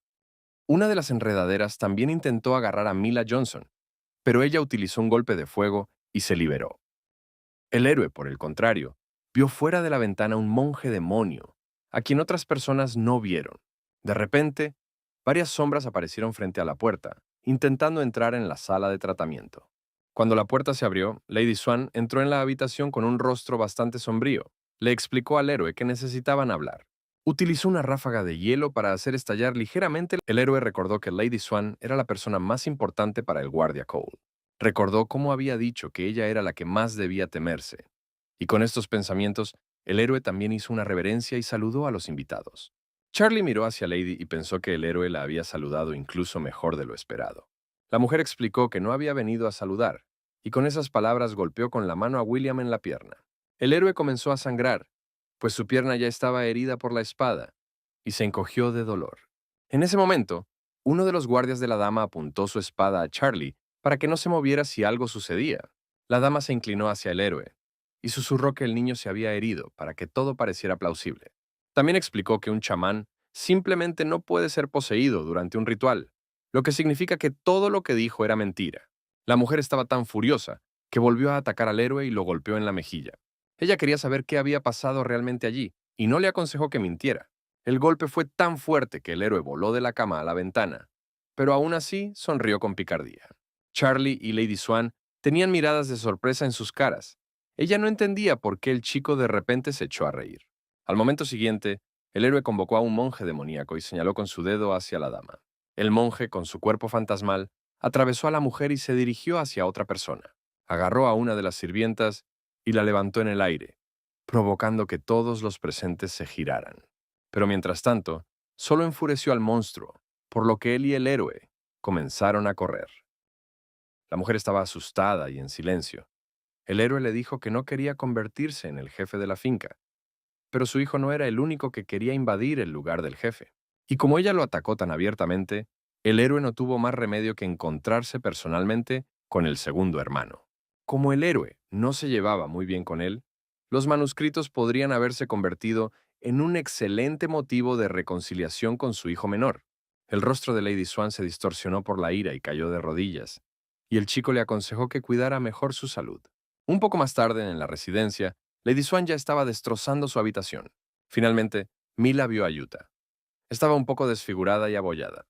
Una de las enredaderas también intentó agarrar a Mila Johnson, pero ella utilizó un golpe de fuego y se liberó. El héroe, por el contrario, vio fuera de la ventana un monje demonio, a quien otras personas no vieron. De repente, varias sombras aparecieron frente a la puerta, intentando entrar en la sala de tratamiento. Cuando la puerta se abrió, Lady Swan entró en la habitación con un rostro bastante sombrío. Le explicó al héroe que necesitaban hablar. Utilizó una ráfaga de hielo para hacer estallar ligeramente. El héroe recordó que Lady Swan era la persona más importante para el guardia Cole. Recordó cómo había dicho que ella era la que más debía temerse. Y con estos pensamientos, el héroe también hizo una reverencia y saludó a los invitados. Charlie miró hacia Lady y pensó que el héroe la había saludado incluso mejor de lo esperado. La mujer explicó que no había venido a saludar, y con esas palabras golpeó con la mano a William en la pierna. El héroe comenzó a sangrar, pues su pierna ya estaba herida por la espada, y se encogió de dolor. En ese momento, uno de los guardias de la dama apuntó su espada a Charlie para que no se moviera si algo sucedía. La dama se inclinó hacia el héroe y susurró que el niño se había herido para que todo pareciera plausible. También explicó que un chamán simplemente no puede ser poseído durante un ritual, lo que significa que todo lo que dijo era mentira. La mujer estaba tan furiosa que volvió a atacar al héroe y lo golpeó en la mejilla. Ella quería saber qué había pasado realmente allí, y no le aconsejó que mintiera. El golpe fue tan fuerte que el héroe voló de la cama a la ventana, pero aún así sonrió con picardía. Charlie y Lady Swan tenían miradas de sorpresa en sus caras. Ella no entendía por qué el chico de repente se echó a reír. Al momento siguiente, el héroe convocó a un monje demoníaco y señaló con su dedo hacia la dama. El monje, con su cuerpo fantasmal, atravesó a la mujer y se dirigió hacia otra persona. Agarró a una de las sirvientas y la levantó en el aire, provocando que todos los presentes se giraran. Pero mientras tanto, solo enfureció al monstruo, por lo que él y el héroe comenzaron a correr. La mujer estaba asustada y en silencio. El héroe le dijo que no quería convertirse en el jefe de la finca, pero su hijo no era el único que quería invadir el lugar del jefe. Y como ella lo atacó tan abiertamente, el héroe no tuvo más remedio que encontrarse personalmente con el segundo hermano. Como el héroe no se llevaba muy bien con él, los manuscritos podrían haberse convertido en un excelente motivo de reconciliación con su hijo menor. El rostro de Lady Swan se distorsionó por la ira y cayó de rodillas, y el chico le aconsejó que cuidara mejor su salud. Un poco más tarde, en la residencia, Lady Swan ya estaba destrozando su habitación. Finalmente, Mila vio a Utah. Estaba un poco desfigurada y abollada.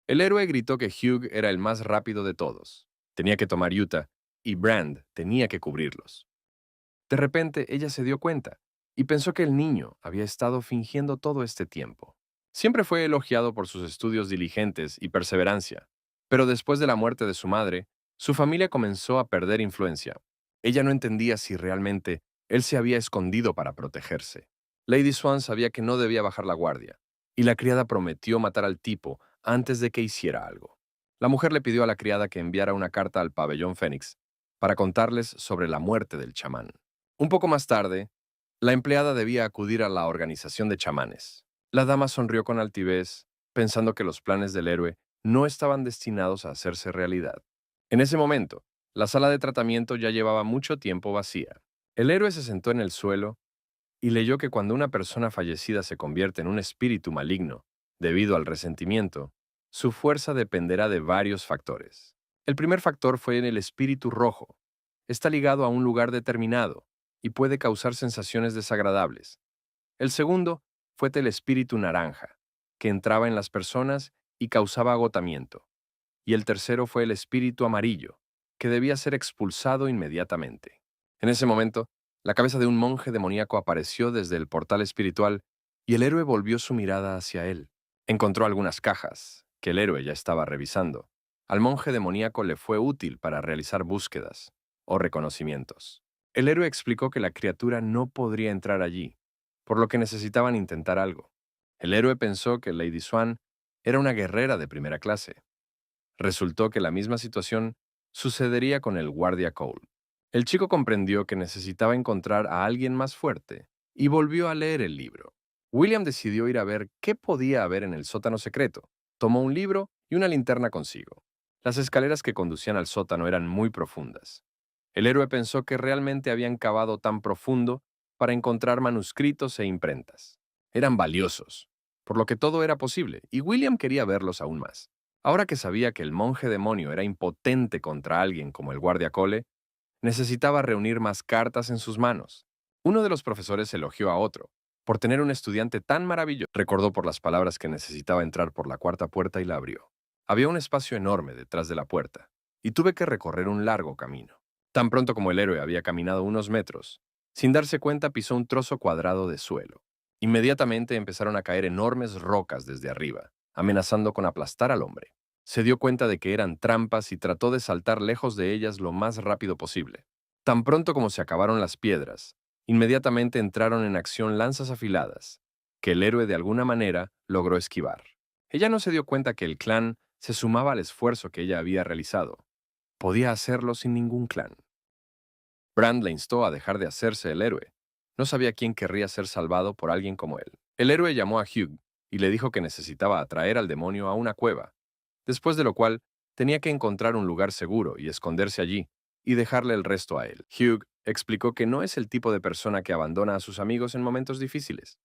El héroe gritó que Hugh era el más rápido de todos. Tenía que tomar Utah, y Brand tenía que cubrirlos. De repente, ella se dio cuenta, y pensó que el niño había estado fingiendo todo este tiempo. Siempre fue elogiado por sus estudios diligentes y perseverancia, pero después de la muerte de su madre, su familia comenzó a perder influencia. Ella no entendía si realmente él se había escondido para protegerse. Lady Swan sabía que no debía bajar la guardia, y la criada prometió matar al tipo antes de que hiciera algo. La mujer le pidió a la criada que enviara una carta al pabellón Fénix para contarles sobre la muerte del chamán. Un poco más tarde, la empleada debía acudir a la organización de chamanes. La dama sonrió con altivez, pensando que los planes del héroe no estaban destinados a hacerse realidad. En ese momento, la sala de tratamiento ya llevaba mucho tiempo vacía. El héroe se sentó en el suelo y leyó que cuando una persona fallecida se convierte en un espíritu maligno, debido al resentimiento, su fuerza dependerá de varios factores. El primer factor fue en el espíritu rojo. Está ligado a un lugar determinado y puede causar sensaciones desagradables. El segundo fue el espíritu naranja, que entraba en las personas y causaba agotamiento. Y el tercero fue el espíritu amarillo, que debía ser expulsado inmediatamente. En ese momento, la cabeza de un monje demoníaco apareció desde el portal espiritual y el héroe volvió su mirada hacia él. Encontró algunas cajas, que el héroe ya estaba revisando. Al monje demoníaco le fue útil para realizar búsquedas o reconocimientos. El héroe explicó que la criatura no podría entrar allí, por lo que necesitaban intentar algo. El héroe pensó que Lady Swan era una guerrera de primera clase. Resultó que la misma situación sucedería con el guardia Cole. El chico comprendió que necesitaba encontrar a alguien más fuerte y volvió a leer el libro. William decidió ir a ver qué podía haber en el sótano secreto. Tomó un libro y una linterna consigo. Las escaleras que conducían al sótano eran muy profundas. El héroe pensó que realmente habían cavado tan profundo para encontrar manuscritos e imprentas. Eran valiosos, por lo que todo era posible, y William quería verlos aún más. Ahora que sabía que el monje demonio era impotente contra alguien como el guardia Cole, necesitaba reunir más cartas en sus manos. Uno de los profesores elogió a otro por tener un estudiante tan maravilloso. Recordó por las palabras que necesitaba entrar por la cuarta puerta y la abrió. Había un espacio enorme detrás de la puerta, y tuve que recorrer un largo camino. Tan pronto como el héroe había caminado unos metros, sin darse cuenta pisó un trozo cuadrado de suelo. Inmediatamente empezaron a caer enormes rocas desde arriba, amenazando con aplastar al hombre. Se dio cuenta de que eran trampas y trató de saltar lejos de ellas lo más rápido posible. Tan pronto como se acabaron las piedras, inmediatamente entraron en acción lanzas afiladas, que el héroe de alguna manera logró esquivar. Ella no se dio cuenta que el clan se sumaba al esfuerzo que ella había realizado. Podía hacerlo sin ningún clan. Brand le instó a dejar de hacerse el héroe. No sabía quién querría ser salvado por alguien como él. El héroe llamó a Hugh y le dijo que necesitaba atraer al demonio a una cueva, después de lo cual tenía que encontrar un lugar seguro y esconderse allí, y dejarle el resto a él. Hugh explicó que no es el tipo de persona que abandona a sus amigos en momentos difíciles.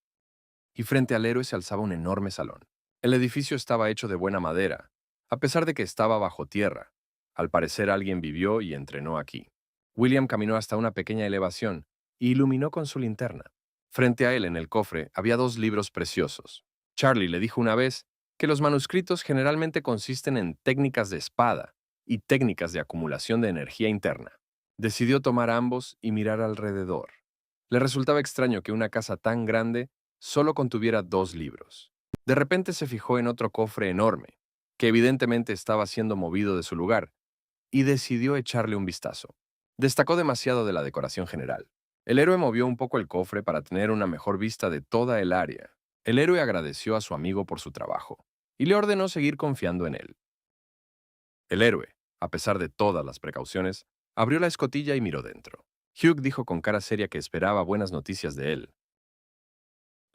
y frente al héroe se alzaba un enorme salón. El edificio estaba hecho de buena madera, a pesar de que estaba bajo tierra. Al parecer alguien vivió y entrenó aquí. William caminó hasta una pequeña elevación y iluminó con su linterna. Frente a él, en el cofre, había dos libros preciosos. Charlie le dijo una vez que los manuscritos generalmente consisten en técnicas de espada y técnicas de acumulación de energía interna. Decidió tomar ambos y mirar alrededor. Le resultaba extraño que una casa tan grande solo contuviera dos libros. De repente se fijó en otro cofre enorme, que evidentemente estaba siendo movido de su lugar, y decidió echarle un vistazo. Destacó demasiado de la decoración general. El héroe movió un poco el cofre para tener una mejor vista de toda el área. El héroe agradeció a su amigo por su trabajo y le ordenó seguir confiando en él. El héroe, a pesar de todas las precauciones, abrió la escotilla y miró dentro. Hugh dijo con cara seria que esperaba buenas noticias de él.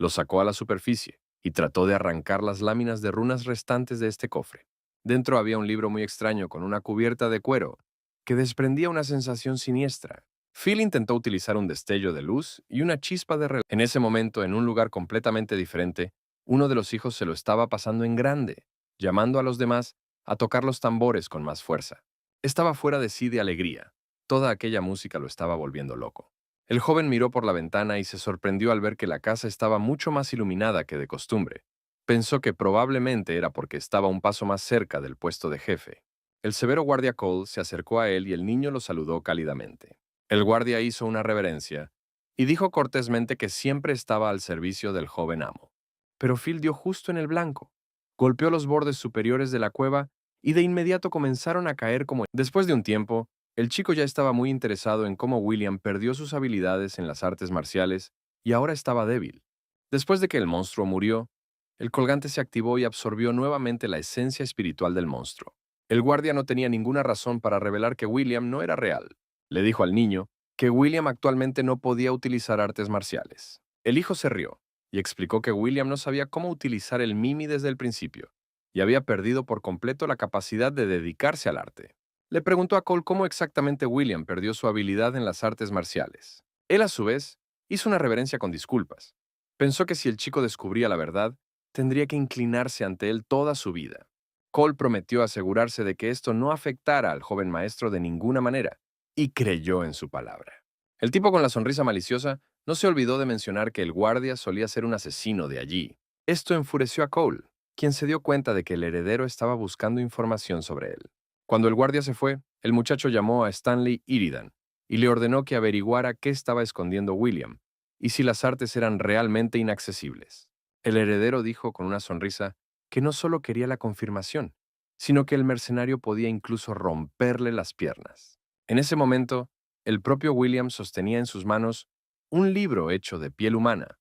Lo sacó a la superficie y trató de arrancar las láminas de runas restantes de este cofre. Dentro había un libro muy extraño con una cubierta de cuero que desprendía una sensación siniestra. Phil intentó utilizar un destello de luz y una chispa de reloj. En ese momento, en un lugar completamente diferente, uno de los hijos se lo estaba pasando en grande, llamando a los demás a tocar los tambores con más fuerza. Estaba fuera de sí de alegría. Toda aquella música lo estaba volviendo loco. El joven miró por la ventana y se sorprendió al ver que la casa estaba mucho más iluminada que de costumbre. Pensó que probablemente era porque estaba un paso más cerca del puesto de jefe. El severo guardia Cole se acercó a él y el niño lo saludó cálidamente. El guardia hizo una reverencia y dijo cortésmente que siempre estaba al servicio del joven amo. Pero Phil dio justo en el blanco. Golpeó los bordes superiores de la cueva y de inmediato comenzaron a caer como... Después de un tiempo, el chico ya estaba muy interesado en cómo William perdió sus habilidades en las artes marciales y ahora estaba débil. Después de que el monstruo murió, el colgante se activó y absorbió nuevamente la esencia espiritual del monstruo. El guardia no tenía ninguna razón para revelar que William no era real. Le dijo al niño que William actualmente no podía utilizar artes marciales. El hijo se rió y explicó que William no sabía cómo utilizar el Mimi desde el principio y había perdido por completo la capacidad de dedicarse al arte. Le preguntó a Cole cómo exactamente William perdió su habilidad en las artes marciales. Él, a su vez, hizo una reverencia con disculpas. Pensó que si el chico descubría la verdad, tendría que inclinarse ante él toda su vida. Cole prometió asegurarse de que esto no afectara al joven maestro de ninguna manera, y creyó en su palabra. El tipo con la sonrisa maliciosa no se olvidó de mencionar que el guardia solía ser un asesino de allí. Esto enfureció a Cole, quien se dio cuenta de que el heredero estaba buscando información sobre él. Cuando el guardia se fue, el muchacho llamó a Stanley Iridan y le ordenó que averiguara qué estaba escondiendo William y si las artes eran realmente inaccesibles. El heredero dijo con una sonrisa que no solo quería la confirmación, sino que el mercenario podía incluso romperle las piernas. En ese momento, el propio William sostenía en sus manos un libro hecho de piel humana.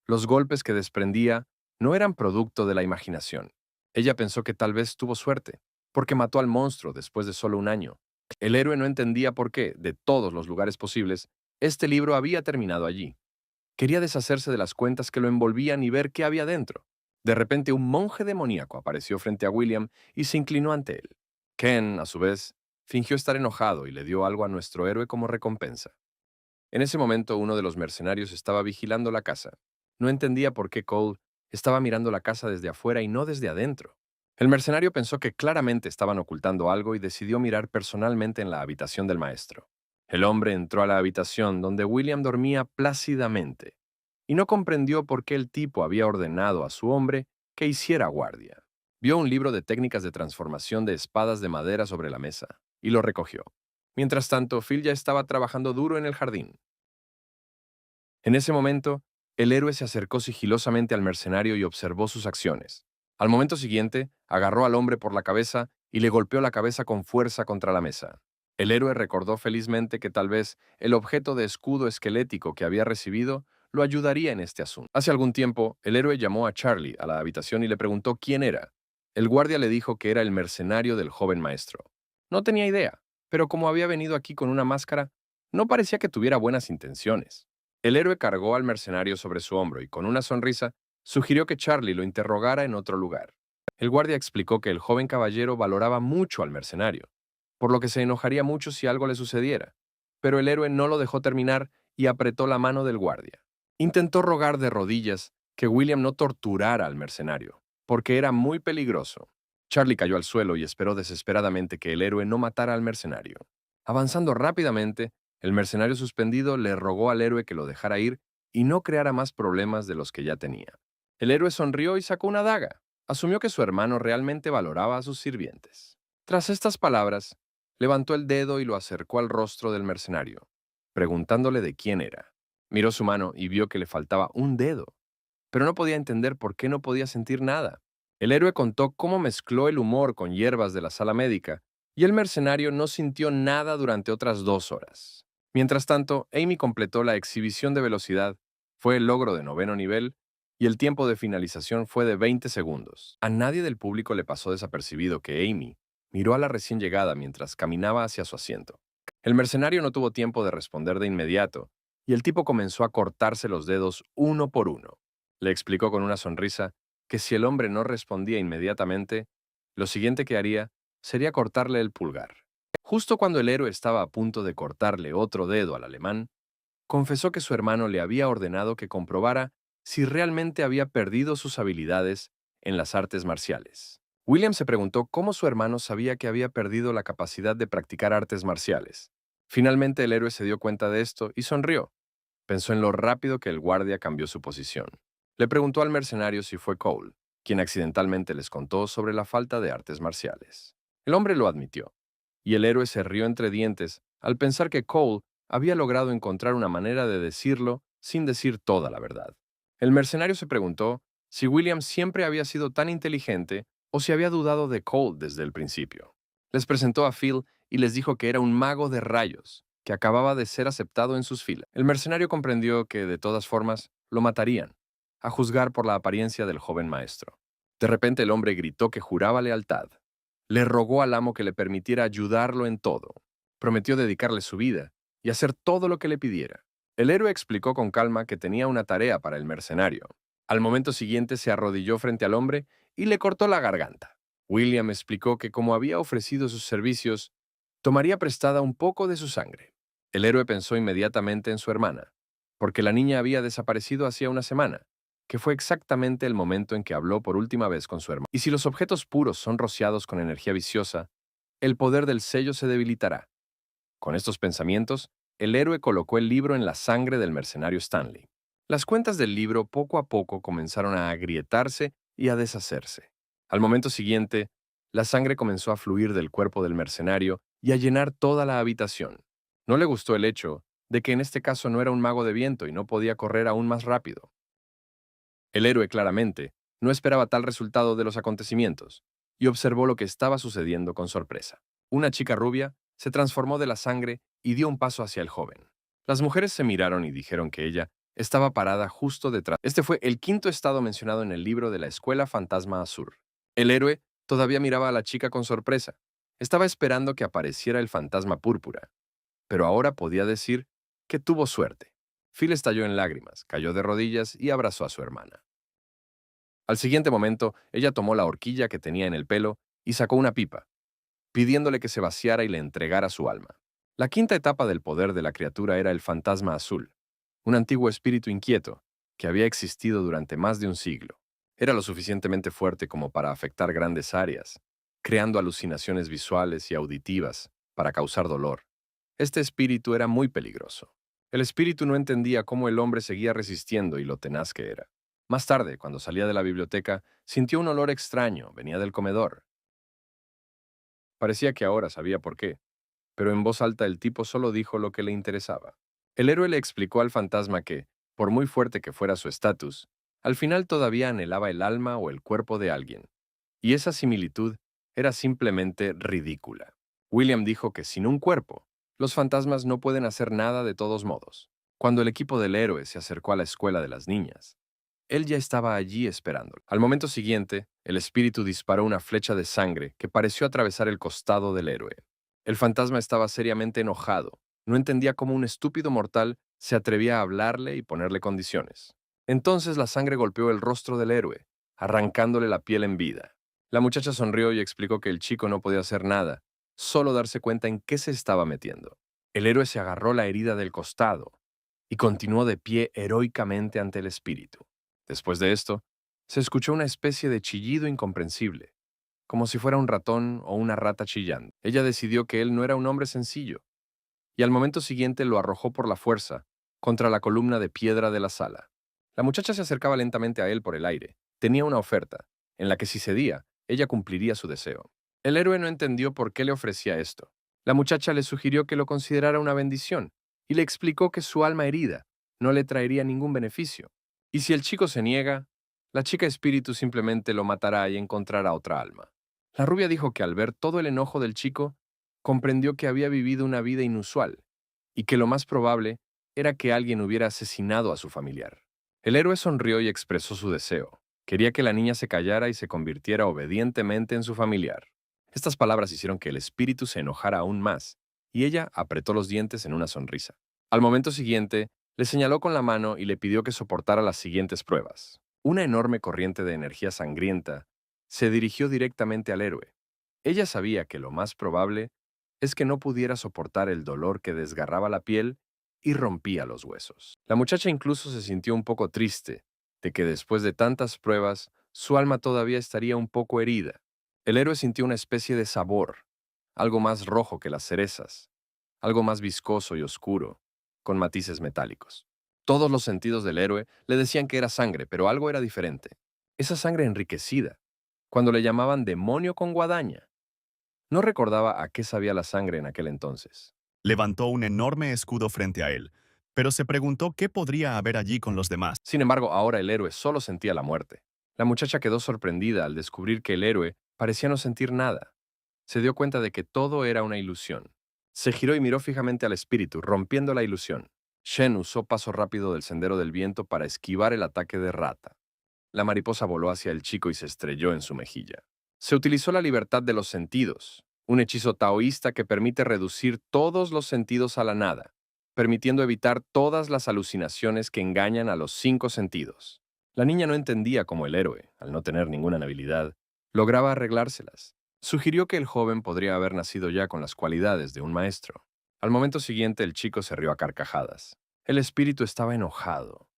Los golpes que desprendía no eran producto de la imaginación. Ella pensó que tal vez tuvo suerte, porque mató al monstruo después de solo un año. El héroe no entendía por qué, de todos los lugares posibles, este libro había terminado allí. Quería deshacerse de las cuentas que lo envolvían y ver qué había dentro. De repente, un monje demoníaco apareció frente a William y se inclinó ante él. Ken, a su vez, fingió estar enojado y le dio algo a nuestro héroe como recompensa. En ese momento, uno de los mercenarios estaba vigilando la casa. No entendía por qué Cole estaba mirando la casa desde afuera y no desde adentro. El mercenario pensó que claramente estaban ocultando algo y decidió mirar personalmente en la habitación del maestro. El hombre entró a la habitación donde William dormía plácidamente y no comprendió por qué el tipo había ordenado a su hombre que hiciera guardia. Vio un libro de técnicas de transformación de espadas de madera sobre la mesa y lo recogió. Mientras tanto, Phil ya estaba trabajando duro en el jardín. En ese momento, el héroe se acercó sigilosamente al mercenario y observó sus acciones. Al momento siguiente, agarró al hombre por la cabeza y le golpeó la cabeza con fuerza contra la mesa. El héroe recordó felizmente que tal vez el objeto de escudo esquelético que había recibido lo ayudaría en este asunto. Hace algún tiempo, el héroe llamó a Charlie a la habitación y le preguntó quién era. El guardia le dijo que era el mercenario del joven maestro. No tenía idea, pero como había venido aquí con una máscara, no parecía que tuviera buenas intenciones. El héroe cargó al mercenario sobre su hombro y con una sonrisa sugirió que Charlie lo interrogara en otro lugar. El guardia explicó que el joven caballero valoraba mucho al mercenario, por lo que se enojaría mucho si algo le sucediera, pero el héroe no lo dejó terminar y apretó la mano del guardia. Intentó rogar de rodillas que William no torturara al mercenario, porque era muy peligroso. Charlie cayó al suelo y esperó desesperadamente que el héroe no matara al mercenario. Avanzando rápidamente, el mercenario suspendido le rogó al héroe que lo dejara ir y no creara más problemas de los que ya tenía. El héroe sonrió y sacó una daga. Asumió que su hermano realmente valoraba a sus sirvientes. Tras estas palabras, levantó el dedo y lo acercó al rostro del mercenario, preguntándole de quién era. Miró su mano y vio que le faltaba un dedo, pero no podía entender por qué no podía sentir nada. El héroe contó cómo mezcló el humor con hierbas de la sala médica, y el mercenario no sintió nada durante otras 2 horas. Mientras tanto, Amy completó la exhibición de velocidad, fue el logro de 9º nivel, y el tiempo de finalización fue de 20 segundos. A nadie del público le pasó desapercibido que Amy miró a la recién llegada mientras caminaba hacia su asiento. El mercenario no tuvo tiempo de responder de inmediato, y el tipo comenzó a cortarse los dedos uno por uno. Le explicó con una sonrisa que si el hombre no respondía inmediatamente, lo siguiente que haría sería cortarle el pulgar. Justo cuando el héroe estaba a punto de cortarle otro dedo al alemán, confesó que su hermano le había ordenado que comprobara si realmente había perdido sus habilidades en las artes marciales. William se preguntó cómo su hermano sabía que había perdido la capacidad de practicar artes marciales. Finalmente el héroe se dio cuenta de esto y sonrió. Pensó en lo rápido que el guardia cambió su posición. Le preguntó al mercenario si fue Cole, quien accidentalmente les contó sobre la falta de artes marciales. El hombre lo admitió, y el héroe se rió entre dientes al pensar que Cole había logrado encontrar una manera de decirlo sin decir toda la verdad. El mercenario se preguntó si William siempre había sido tan inteligente o si había dudado de Cole desde el principio. Les presentó a Phil y les dijo que era un mago de rayos, que acababa de ser aceptado en sus filas. El mercenario comprendió que, de todas formas, lo matarían, a juzgar por la apariencia del joven maestro. De repente el hombre gritó que juraba lealtad. Le rogó al amo que le permitiera ayudarlo en todo. Prometió dedicarle su vida y hacer todo lo que le pidiera. El héroe explicó con calma que tenía una tarea para el mercenario. Al momento siguiente se arrodilló frente al hombre y le cortó la garganta. William explicó que como había ofrecido sus servicios, tomaría prestada un poco de su sangre. El héroe pensó inmediatamente en su hermana, porque la niña había desaparecido hacía una semana, que fue exactamente el momento en que habló por última vez con su hermano. Y si los objetos puros son rociados con energía viciosa, el poder del sello se debilitará. Con estos pensamientos, el héroe colocó el libro en la sangre del mercenario Stanley. Las cuentas del libro poco a poco comenzaron a agrietarse y a deshacerse. Al momento siguiente, la sangre comenzó a fluir del cuerpo del mercenario y a llenar toda la habitación. No le gustó el hecho de que en este caso no era un mago de viento y no podía correr aún más rápido. El héroe claramente no esperaba tal resultado de los acontecimientos y observó lo que estaba sucediendo con sorpresa. Una chica rubia se transformó de la sangre y dio un paso hacia el joven. Las mujeres se miraron y dijeron que ella estaba parada justo detrás. Este fue el quinto estado mencionado en el libro de la Escuela Fantasma Azur. El héroe todavía miraba a la chica con sorpresa. Estaba esperando que apareciera el fantasma púrpura, pero ahora podía decir que tuvo suerte. Phil estalló en lágrimas, cayó de rodillas y abrazó a su hermana. Al siguiente momento, ella tomó la horquilla que tenía en el pelo y sacó una pipa, pidiéndole que se vaciara y le entregara su alma. La quinta etapa del poder de la criatura era el fantasma azul, un antiguo espíritu inquieto que había existido durante más de un siglo. Era lo suficientemente fuerte como para afectar grandes áreas, creando alucinaciones visuales y auditivas para causar dolor. Este espíritu era muy peligroso. El espíritu no entendía cómo el hombre seguía resistiendo y lo tenaz que era. Más tarde, cuando salía de la biblioteca, sintió un olor extraño, venía del comedor. Parecía que ahora sabía por qué, pero en voz alta el tipo solo dijo lo que le interesaba. El héroe le explicó al fantasma que, por muy fuerte que fuera su estatus, al final todavía anhelaba el alma o el cuerpo de alguien, y esa similitud era simplemente ridícula. William dijo que sin un cuerpo, los fantasmas no pueden hacer nada de todos modos. Cuando el equipo del héroe se acercó a la escuela de las niñas, él ya estaba allí esperándolo. Al momento siguiente, el espíritu disparó una flecha de sangre que pareció atravesar el costado del héroe. El fantasma estaba seriamente enojado. No entendía cómo un estúpido mortal se atrevía a hablarle y ponerle condiciones. Entonces la sangre golpeó el rostro del héroe, arrancándole la piel en vida. La muchacha sonrió y explicó que el chico no podía hacer nada, solo darse cuenta en qué se estaba metiendo. El héroe se agarró la herida del costado y continuó de pie heroicamente ante el espíritu. Después de esto, se escuchó una especie de chillido incomprensible, como si fuera un ratón o una rata chillando. Ella decidió que él no era un hombre sencillo, y al momento siguiente lo arrojó por la fuerza contra la columna de piedra de la sala. La muchacha se acercaba lentamente a él por el aire. Tenía una oferta, en la que si cedía, ella cumpliría su deseo. El héroe no entendió por qué le ofrecía esto. La muchacha le sugirió que lo considerara una bendición, y le explicó que su alma herida no le traería ningún beneficio. Y si el chico se niega, la chica espíritu simplemente lo matará y encontrará otra alma. La rubia dijo que al ver todo el enojo del chico, comprendió que había vivido una vida inusual y que lo más probable era que alguien hubiera asesinado a su familiar. El héroe sonrió y expresó su deseo. Quería que la niña se callara y se convirtiera obedientemente en su familiar. Estas palabras hicieron que el espíritu se enojara aún más, y ella apretó los dientes en una sonrisa. Al momento siguiente, le señaló con la mano y le pidió que soportara las siguientes pruebas. Una enorme corriente de energía sangrienta se dirigió directamente al héroe. Ella sabía que lo más probable es que no pudiera soportar el dolor que desgarraba la piel y rompía los huesos. La muchacha incluso se sintió un poco triste de que después de tantas pruebas su alma todavía estaría un poco herida. El héroe sintió una especie de sabor, algo más rojo que las cerezas, algo más viscoso y oscuro, con matices metálicos. Todos los sentidos del héroe le decían que era sangre, pero algo era diferente. Esa sangre enriquecida, cuando le llamaban demonio con guadaña. No recordaba a qué sabía la sangre en aquel entonces. Levantó un enorme escudo frente a él, pero se preguntó qué podría haber allí con los demás. Sin embargo, ahora el héroe solo sentía la muerte. La muchacha quedó sorprendida al descubrir que el héroe parecía no sentir nada. Se dio cuenta de que todo era una ilusión. Se giró y miró fijamente al espíritu, rompiendo la ilusión. Shen usó paso rápido del sendero del viento para esquivar el ataque de Rata. La mariposa voló hacia el chico y se estrelló en su mejilla. Se utilizó la libertad de los sentidos, un hechizo taoísta que permite reducir todos los sentidos a la nada, permitiendo evitar todas las alucinaciones que engañan a los 5 sentidos. La niña no entendía cómo el héroe, al no tener ninguna habilidad, lograba arreglárselas. Sugirió que el joven podría haber nacido ya con las cualidades de un maestro. Al momento siguiente el chico se rió a carcajadas. El espíritu estaba enojado.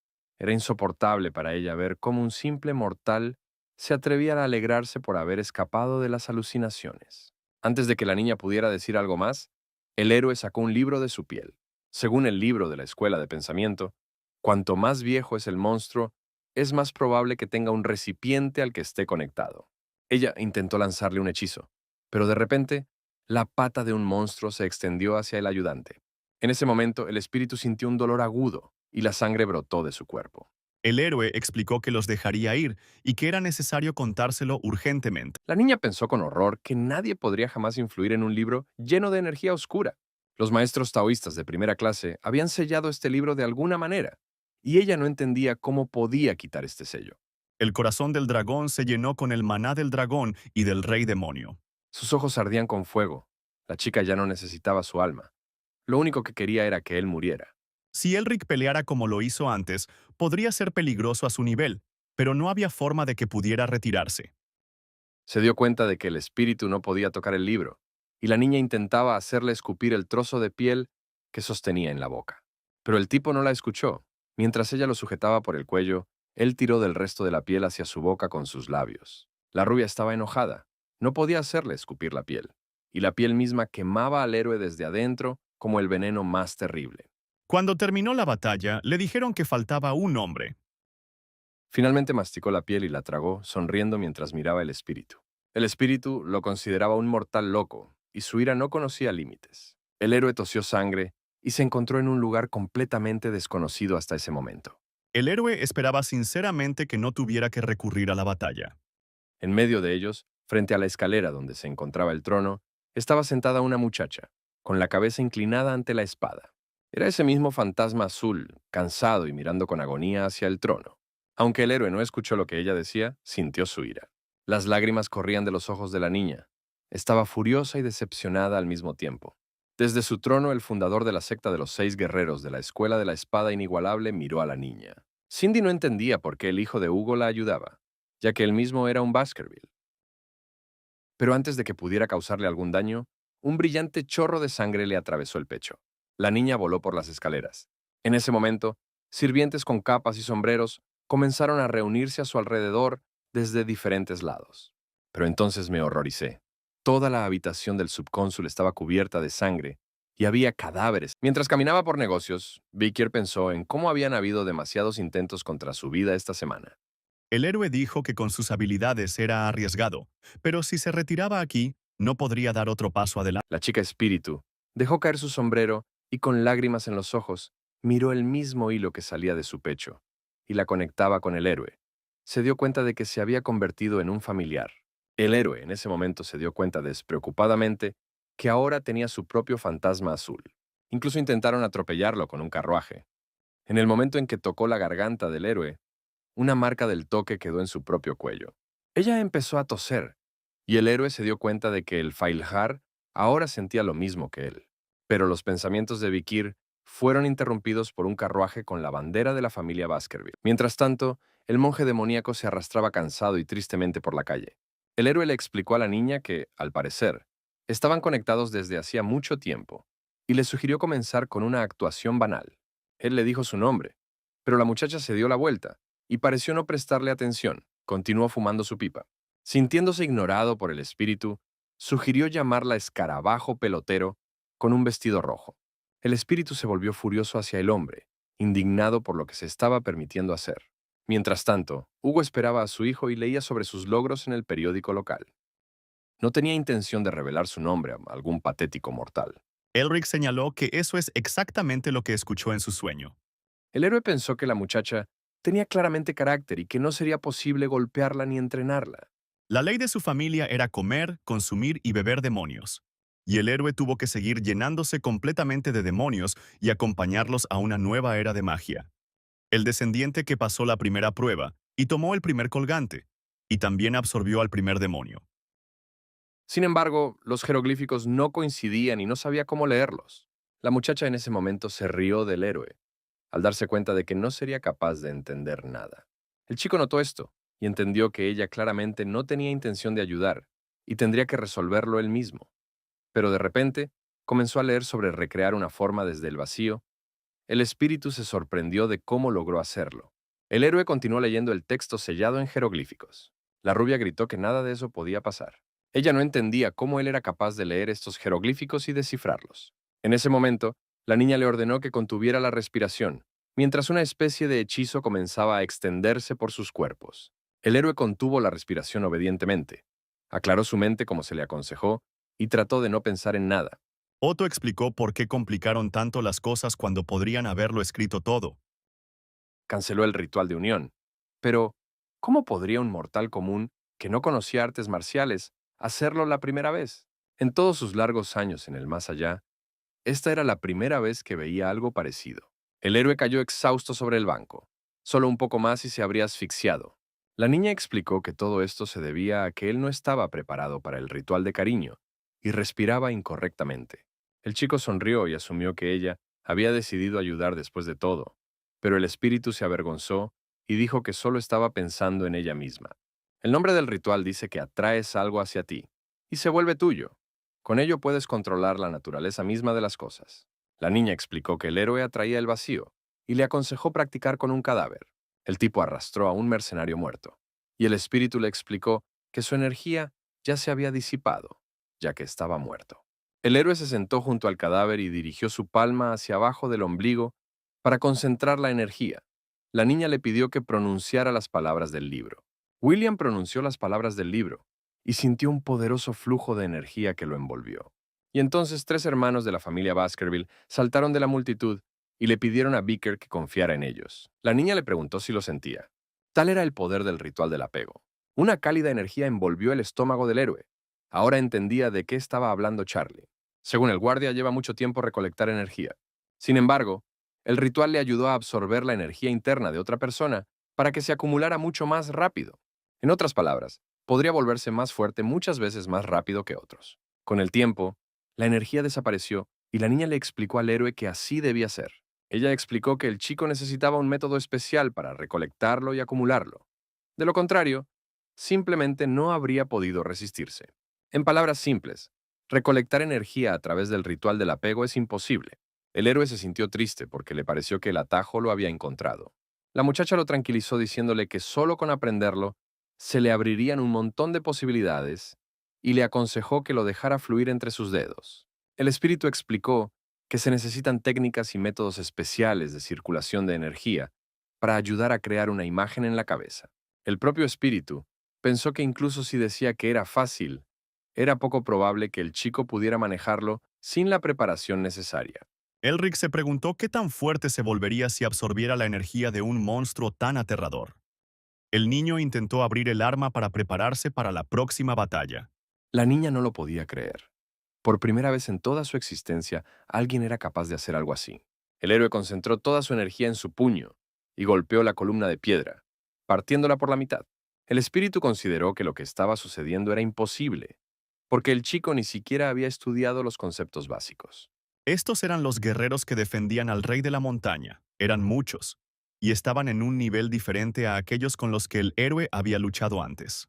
Era insoportable para ella ver cómo un simple mortal se atrevía a alegrarse por haber escapado de las alucinaciones. Antes de que la niña pudiera decir algo más, el héroe sacó un libro de su piel. Según el libro de la escuela de pensamiento, cuanto más viejo es el monstruo, es más probable que tenga un recipiente al que esté conectado. Ella intentó lanzarle un hechizo, pero de repente, la pata de un monstruo se extendió hacia el ayudante. En ese momento, el espíritu sintió un dolor agudo y la sangre brotó de su cuerpo. El héroe explicó que los dejaría ir y que era necesario contárselo urgentemente. La niña pensó con horror que nadie podría jamás influir en un libro lleno de energía oscura. Los maestros taoístas de primera clase habían sellado este libro de alguna manera, y ella no entendía cómo podía quitar este sello. El corazón del dragón se llenó con el maná del dragón y del rey demonio. Sus ojos ardían con fuego. La chica ya no necesitaba su alma. Lo único que quería era que él muriera. Si Elric peleara como lo hizo antes, podría ser peligroso a su nivel, pero no había forma de que pudiera retirarse. Se dio cuenta de que el espíritu no podía tocar el libro, y la niña intentaba hacerle escupir el trozo de piel que sostenía en la boca. Pero el tipo no la escuchó. Mientras ella lo sujetaba por el cuello, él tiró del resto de la piel hacia su boca con sus labios. La rubia estaba enojada. No podía hacerle escupir la piel, y la piel misma quemaba al héroe desde adentro como el veneno más terrible. Cuando terminó la batalla, le dijeron que faltaba un hombre. Finalmente masticó la piel y la tragó, sonriendo mientras miraba el espíritu. El espíritu lo consideraba un mortal loco, y su ira no conocía límites. El héroe tosió sangre y se encontró en un lugar completamente desconocido hasta ese momento. El héroe esperaba sinceramente que no tuviera que recurrir a la batalla. En medio de ellos, frente a la escalera donde se encontraba el trono, estaba sentada una muchacha, con la cabeza inclinada ante la espada. Era ese mismo fantasma azul, cansado y mirando con agonía hacia el trono. Aunque el héroe no escuchó lo que ella decía, sintió su ira. Las lágrimas corrían de los ojos de la niña. Estaba furiosa y decepcionada al mismo tiempo. Desde su trono, el fundador de la secta de los 6 guerreros de la Escuela de la Espada Inigualable miró a la niña. Cindy no entendía por qué el hijo de Hugo la ayudaba, ya que él mismo era un Baskerville. Pero antes de que pudiera causarle algún daño, un brillante chorro de sangre le atravesó el pecho. La niña voló por las escaleras. En ese momento, sirvientes con capas y sombreros comenzaron a reunirse a su alrededor desde diferentes lados. Pero entonces me horroricé. Toda la habitación del subcónsul estaba cubierta de sangre y había cadáveres. Mientras caminaba por negocios, Vicker pensó en cómo habían habido demasiados intentos contra su vida esta semana. El héroe dijo que con sus habilidades era arriesgado, pero si se retiraba aquí, no podría dar otro paso adelante. La chica espíritu dejó caer su sombrero y con lágrimas en los ojos miró el mismo hilo que salía de su pecho y la conectaba con el héroe. Se dio cuenta de que se había convertido en un familiar. El héroe en ese momento se dio cuenta despreocupadamente que ahora tenía su propio fantasma azul. Incluso intentaron atropellarlo con un carruaje. En el momento en que tocó la garganta del héroe, una marca del toque quedó en su propio cuello. Ella empezó a toser, y el héroe se dio cuenta de que el Failjar ahora sentía lo mismo que él. Pero los pensamientos de Vikir fueron interrumpidos por un carruaje con la bandera de la familia Baskerville. Mientras tanto, el monje demoníaco se arrastraba cansado y tristemente por la calle. El héroe le explicó a la niña que, al parecer, estaban conectados desde hacía mucho tiempo, y le sugirió comenzar con una actuación banal. Él le dijo su nombre, pero la muchacha se dio la vuelta y pareció no prestarle atención. Continuó fumando su pipa. Sintiéndose ignorado por el espíritu, sugirió llamarla escarabajo pelotero con un vestido rojo. El espíritu se volvió furioso hacia el hombre, indignado por lo que se estaba permitiendo hacer. Mientras tanto, Hugo esperaba a su hijo y leía sobre sus logros en el periódico local. No tenía intención de revelar su nombre a algún patético mortal. Elric señaló que eso es exactamente lo que escuchó en su sueño. El héroe pensó que la muchacha tenía claramente carácter y que no sería posible golpearla ni entrenarla. La ley de su familia era comer, consumir y beber demonios. Y el héroe tuvo que seguir llenándose completamente de demonios y acompañarlos a una nueva era de magia. El descendiente que pasó la primera prueba y tomó el primer colgante, y también absorbió al primer demonio. Sin embargo, los jeroglíficos no coincidían y no sabía cómo leerlos. La muchacha en ese momento se rió del héroe, al darse cuenta de que no sería capaz de entender nada. El chico notó esto y entendió que ella claramente no tenía intención de ayudar y tendría que resolverlo él mismo. Pero de repente, comenzó a leer sobre recrear una forma desde el vacío. El espíritu se sorprendió de cómo logró hacerlo. El héroe continuó leyendo el texto sellado en jeroglíficos. La rubia gritó que nada de eso podía pasar. Ella no entendía cómo él era capaz de leer estos jeroglíficos y descifrarlos. En ese momento, la niña le ordenó que contuviera la respiración, mientras una especie de hechizo comenzaba a extenderse por sus cuerpos. El héroe contuvo la respiración obedientemente, aclaró su mente como se le aconsejó y trató de no pensar en nada. Otto explicó por qué complicaron tanto las cosas cuando podrían haberlo escrito todo. Canceló el ritual de unión. Pero, ¿cómo podría un mortal común que no conocía artes marciales hacerlo la primera vez? En todos sus largos años en el más allá, esta era la primera vez que veía algo parecido. El héroe cayó exhausto sobre el banco. Solo un poco más y se habría asfixiado. La niña explicó que todo esto se debía a que él no estaba preparado para el ritual de cariño y respiraba incorrectamente. El chico sonrió y asumió que ella había decidido ayudar después de todo, pero el espíritu se avergonzó y dijo que solo estaba pensando en ella misma. El nombre del ritual dice que atraes algo hacia ti y se vuelve tuyo. Con ello puedes controlar la naturaleza misma de las cosas. La niña explicó que el héroe atraía el vacío y le aconsejó practicar con un cadáver. El tipo arrastró a un mercenario muerto, y el espíritu le explicó que su energía ya se había disipado, ya que estaba muerto. El héroe se sentó junto al cadáver y dirigió su palma hacia abajo del ombligo para concentrar la energía. La niña le pidió que pronunciara las palabras del libro. William pronunció las palabras del libro y sintió un poderoso flujo de energía que lo envolvió. Y entonces 3 hermanos de la familia Baskerville saltaron de la multitud y le pidieron a Vicker que confiara en ellos. La niña le preguntó si lo sentía. Tal era el poder del ritual del apego. Una cálida energía envolvió el estómago del héroe. Ahora entendía de qué estaba hablando Charlie. Según el guardia, lleva mucho tiempo recolectar energía. Sin embargo, el ritual le ayudó a absorber la energía interna de otra persona para que se acumulara mucho más rápido. En otras palabras, podría volverse más fuerte muchas veces más rápido que otros. Con el tiempo, la energía desapareció y la niña le explicó al héroe que así debía ser. Ella explicó que el chico necesitaba un método especial para recolectarlo y acumularlo. De lo contrario, simplemente no habría podido resistirse. En palabras simples, recolectar energía a través del ritual del apego es imposible. El héroe se sintió triste porque le pareció que el atajo lo había encontrado. La muchacha lo tranquilizó diciéndole que solo con aprenderlo se le abrirían un montón de posibilidades y le aconsejó que lo dejara fluir entre sus dedos. El espíritu explicó que se necesitan técnicas y métodos especiales de circulación de energía para ayudar a crear una imagen en la cabeza. El propio espíritu pensó que incluso si decía que era fácil, era poco probable que el chico pudiera manejarlo sin la preparación necesaria. Elric se preguntó qué tan fuerte se volvería si absorbiera la energía de un monstruo tan aterrador. El niño intentó abrir el arma para prepararse para la próxima batalla. La niña no lo podía creer. Por primera vez en toda su existencia, alguien era capaz de hacer algo así. El héroe concentró toda su energía en su puño y golpeó la columna de piedra, partiéndola por la mitad. El espíritu consideró que lo que estaba sucediendo era imposible, porque el chico ni siquiera había estudiado los conceptos básicos. Estos eran los guerreros que defendían al rey de la montaña. Eran muchos, y estaban en un nivel diferente a aquellos con los que el héroe había luchado antes.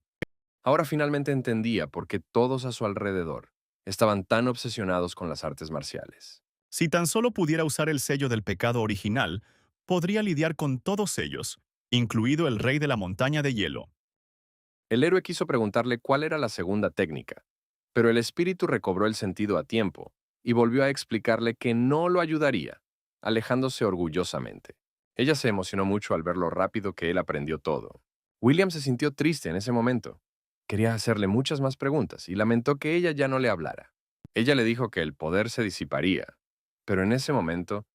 Ahora finalmente entendía por qué todos a su alrededor estaban tan obsesionados con las artes marciales. Si tan solo pudiera usar el sello del pecado original, podría lidiar con todos ellos, incluido el rey de la montaña de hielo. El héroe quiso preguntarle cuál era la segunda técnica, pero el espíritu recobró el sentido a tiempo y volvió a explicarle que no lo ayudaría, alejándose orgullosamente. Ella se emocionó mucho al ver lo rápido que él aprendió todo. William se sintió triste en ese momento. Quería hacerle muchas más preguntas y lamentó que ella ya no le hablara. Ella le dijo que el poder se disiparía, pero en ese momento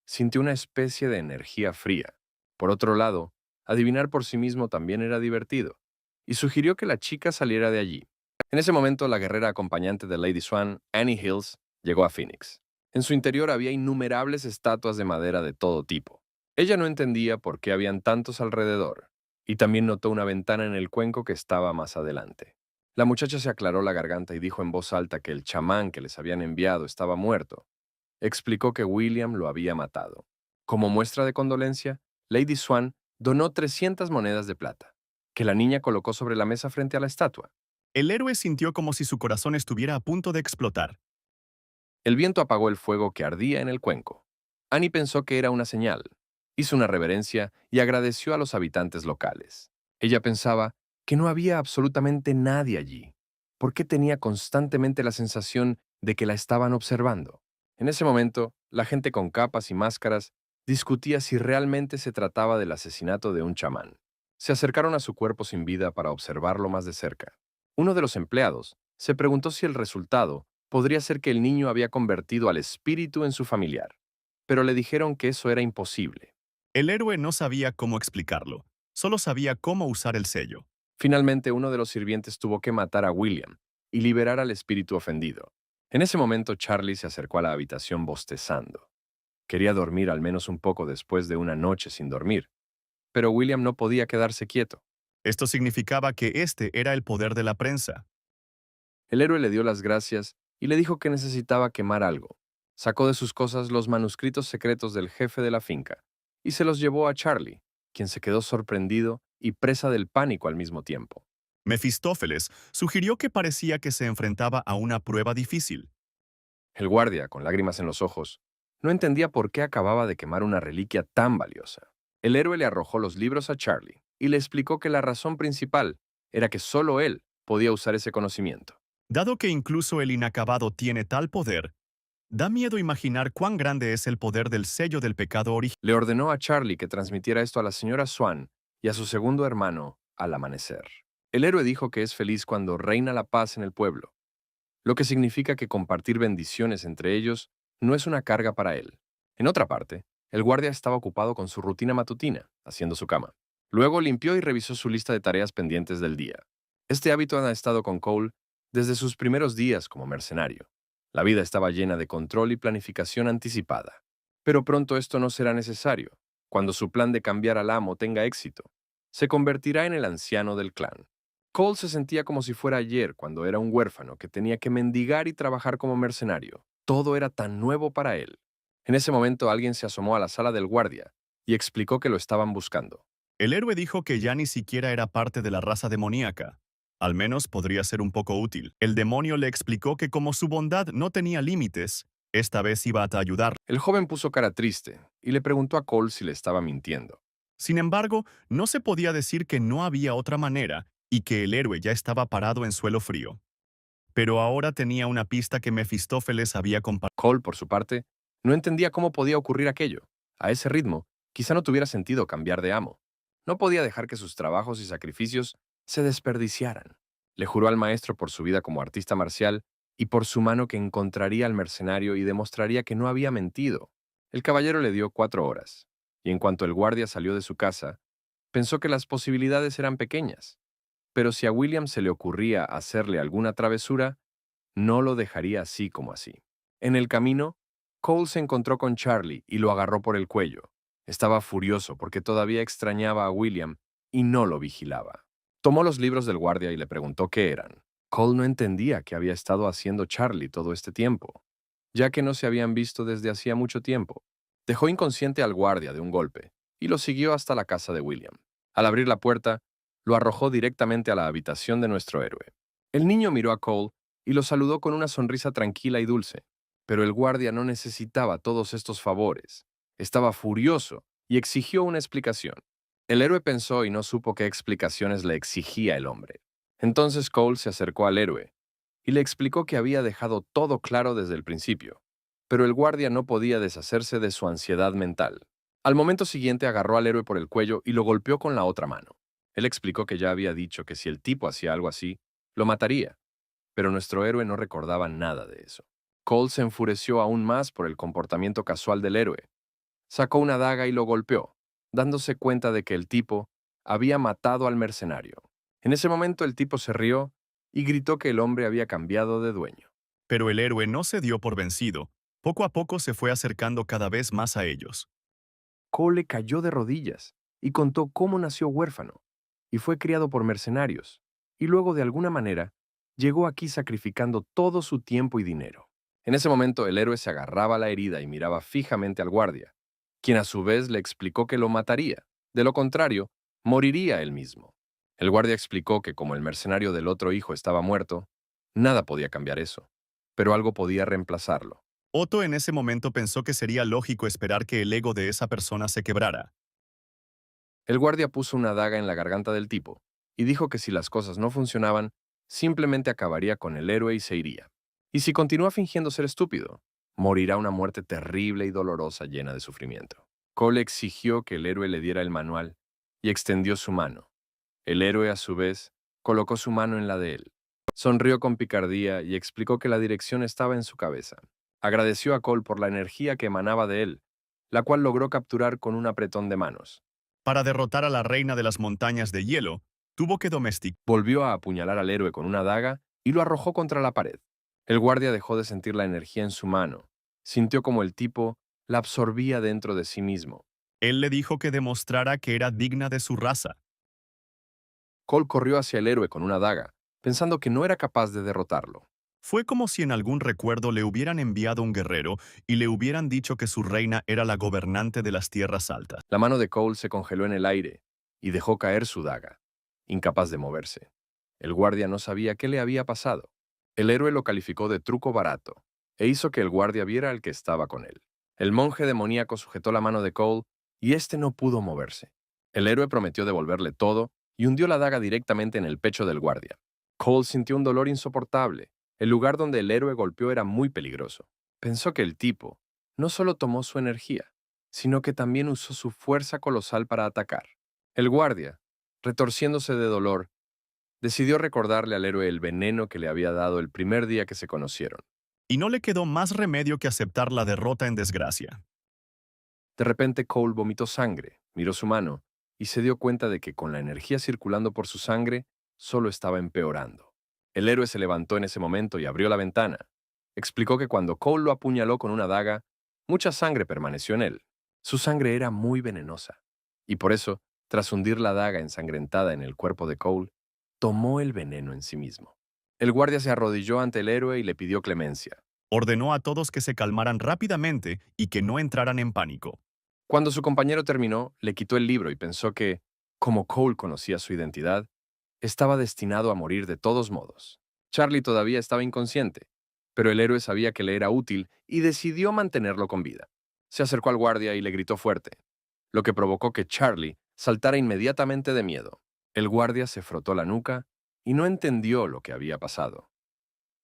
sintió una especie de energía fría. Por otro lado, adivinar por sí mismo también era divertido, y sugirió que la chica saliera de allí. En ese momento, la guerrera acompañante de Lady Swan, Annie Hills, llegó a Phoenix. En su interior había innumerables estatuas de madera de todo tipo. Ella no entendía por qué habían tantos alrededor, y también notó una ventana en el cuenco que estaba más adelante. La muchacha se aclaró la garganta y dijo en voz alta que el chamán que les habían enviado estaba muerto. Explicó que William lo había matado. Como muestra de condolencia, Lady Swan donó 300 monedas de plata, que la niña colocó sobre la mesa frente a la estatua. El héroe sintió como si su corazón estuviera a punto de explotar. El viento apagó el fuego que ardía en el cuenco. Annie pensó que era una señal. Hizo una reverencia y agradeció a los habitantes locales. Ella pensaba que no había absolutamente nadie allí, porque tenía constantemente la sensación de que la estaban observando. En ese momento, la gente con capas y máscaras discutía si realmente se trataba del asesinato de un chamán. Se acercaron a su cuerpo sin vida para observarlo más de cerca. Uno de los empleados se preguntó si el resultado podría ser que el niño había convertido al espíritu en su familiar, pero le dijeron que eso era imposible. El héroe no sabía cómo explicarlo, solo sabía cómo usar el sello. Finalmente, uno de los sirvientes tuvo que matar a William y liberar al espíritu ofendido. En ese momento, Charlie se acercó a la habitación bostezando. Quería dormir al menos un poco después de una noche sin dormir, pero William no podía quedarse quieto. Esto significaba que este era el poder de la prensa. El héroe le dio las gracias y le dijo que necesitaba quemar algo. Sacó de sus cosas los manuscritos secretos del jefe de la finca y se los llevó a Charlie, quien se quedó sorprendido y presa del pánico al mismo tiempo. Mefistófeles sugirió que parecía que se enfrentaba a una prueba difícil. El guardia, con lágrimas en los ojos, no entendía por qué acababa de quemar una reliquia tan valiosa. El héroe le arrojó los libros a Charlie y le explicó que la razón principal era que solo él podía usar ese conocimiento. Dado que incluso el inacabado tiene tal poder, da miedo imaginar cuán grande es el poder del sello del pecado original. Le ordenó a Charlie que transmitiera esto a la señora Swan y a su segundo hermano al amanecer. El héroe dijo que es feliz cuando reina la paz en el pueblo, lo que significa que compartir bendiciones entre ellos no es una carga para él. En otra parte, el guardia estaba ocupado con su rutina matutina, haciendo su cama. Luego limpió y revisó su lista de tareas pendientes del día. Este hábito ha estado con Cole desde sus primeros días como mercenario. La vida estaba llena de control y planificación anticipada. Pero pronto esto no será necesario. Cuando su plan de cambiar al amo tenga éxito, se convertirá en el anciano del clan. Cole se sentía como si fuera ayer, cuando era un huérfano que tenía que mendigar y trabajar como mercenario. Todo era tan nuevo para él. En ese momento alguien se asomó a la sala del guardia y explicó que lo estaban buscando. El héroe dijo que ya ni siquiera era parte de la raza demoníaca. Al menos podría ser un poco útil. El demonio le explicó que como su bondad no tenía límites, esta vez iba a ayudar. El joven puso cara triste y le preguntó a Cole si le estaba mintiendo. Sin embargo, no se podía decir que no había otra manera y que el héroe ya estaba parado en suelo frío. Pero ahora tenía una pista que Mefistófeles había compartido. Cole, por su parte, no entendía cómo podía ocurrir aquello. A ese ritmo, quizá no tuviera sentido cambiar de amo. No podía dejar que sus trabajos y sacrificios se desperdiciaran. Le juró al maestro por su vida como artista marcial y por su mano que encontraría al mercenario y demostraría que no había mentido. El caballero le dio 4 horas, y en cuanto el guardia salió de su casa, pensó que las posibilidades eran pequeñas. Pero si a William se le ocurría hacerle alguna travesura, no lo dejaría así como así. En el camino, Cole se encontró con Charlie y lo agarró por el cuello. Estaba furioso porque todavía extrañaba a William y no lo vigilaba. Tomó los libros del guardia y le preguntó qué eran. Cole no entendía qué había estado haciendo Charlie todo este tiempo, ya que no se habían visto desde hacía mucho tiempo. Dejó inconsciente al guardia de un golpe y lo siguió hasta la casa de William. Al abrir la puerta, lo arrojó directamente a la habitación de nuestro héroe. El niño miró a Cole y lo saludó con una sonrisa tranquila y dulce. Pero el guardia no necesitaba todos estos favores. Estaba furioso y exigió una explicación. El héroe pensó y no supo qué explicaciones le exigía el hombre. Entonces Cole se acercó al héroe y le explicó que había dejado todo claro desde el principio. Pero el guardia no podía deshacerse de su ansiedad mental. Al momento siguiente agarró al héroe por el cuello y lo golpeó con la otra mano. Él explicó que ya había dicho que si el tipo hacía algo así, lo mataría. Pero nuestro héroe no recordaba nada de eso. Cole se enfureció aún más por el comportamiento casual del héroe. Sacó una daga y lo golpeó, dándose cuenta de que el tipo había matado al mercenario. En ese momento el tipo se rió y gritó que el hombre había cambiado de dueño. Pero el héroe no se dio por vencido. Poco a poco se fue acercando cada vez más a ellos. Cole cayó de rodillas y contó cómo nació huérfano y fue criado por mercenarios, y luego de alguna manera llegó aquí sacrificando todo su tiempo y dinero. En ese momento el héroe se agarraba a la herida y miraba fijamente al guardia, quien a su vez le explicó que lo mataría. De lo contrario, moriría él mismo. El guardia explicó que como el mercenario del otro hijo estaba muerto, nada podía cambiar eso, pero algo podía reemplazarlo. Otto en ese momento pensó que sería lógico esperar que el ego de esa persona se quebrara. El guardia puso una daga en la garganta del tipo y dijo que si las cosas no funcionaban, simplemente acabaría con el héroe y se iría. Y si continúa fingiendo ser estúpido, morirá una muerte terrible y dolorosa llena de sufrimiento. Cole exigió que el héroe le diera el manual y extendió su mano. El héroe, a su vez, colocó su mano en la de él. Sonrió con picardía y explicó que la dirección estaba en su cabeza. Agradeció a Cole por la energía que emanaba de él, la cual logró capturar con un apretón de manos. Para derrotar a la reina de las montañas de hielo, tuvo que domesticar. Volvió a apuñalar al héroe con una daga y lo arrojó contra la pared. El guardia dejó de sentir la energía en su mano. Sintió como el tipo la absorbía dentro de sí mismo. Él le dijo que demostrara que era digna de su raza. Cole corrió hacia el héroe con una daga, pensando que no era capaz de derrotarlo. Fue como si en algún recuerdo le hubieran enviado un guerrero y le hubieran dicho que su reina era la gobernante de las tierras altas. La mano de Cole se congeló en el aire y dejó caer su daga, incapaz de moverse. El guardia no sabía qué le había pasado. El héroe lo calificó de truco barato e hizo que el guardia viera al que estaba con él. El monje demoníaco sujetó la mano de Cole y éste no pudo moverse. El héroe prometió devolverle todo y hundió la daga directamente en el pecho del guardia. Cole sintió un dolor insoportable. El lugar donde el héroe golpeó era muy peligroso. Pensó que el tipo no solo tomó su energía, sino que también usó su fuerza colosal para atacar. El guardia, retorciéndose de dolor, decidió recordarle al héroe el veneno que le había dado el primer día que se conocieron. Y no le quedó más remedio que aceptar la derrota en desgracia. De repente Cole vomitó sangre, miró su mano y se dio cuenta de que con la energía circulando por su sangre, solo estaba empeorando. El héroe se levantó en ese momento y abrió la ventana. Explicó que cuando Cole lo apuñaló con una daga, mucha sangre permaneció en él. Su sangre era muy venenosa, y por eso, tras hundir la daga ensangrentada en el cuerpo de Cole, tomó el veneno en sí mismo. El guardia se arrodilló ante el héroe y le pidió clemencia. Ordenó a todos que se calmaran rápidamente y que no entraran en pánico. Cuando su compañero terminó, le quitó el libro y pensó que, como Cole conocía su identidad, estaba destinado a morir de todos modos. Charlie todavía estaba inconsciente, pero el héroe sabía que le era útil y decidió mantenerlo con vida. Se acercó al guardia y le gritó fuerte, lo que provocó que Charlie saltara inmediatamente de miedo. El guardia se frotó la nuca y no entendió lo que había pasado.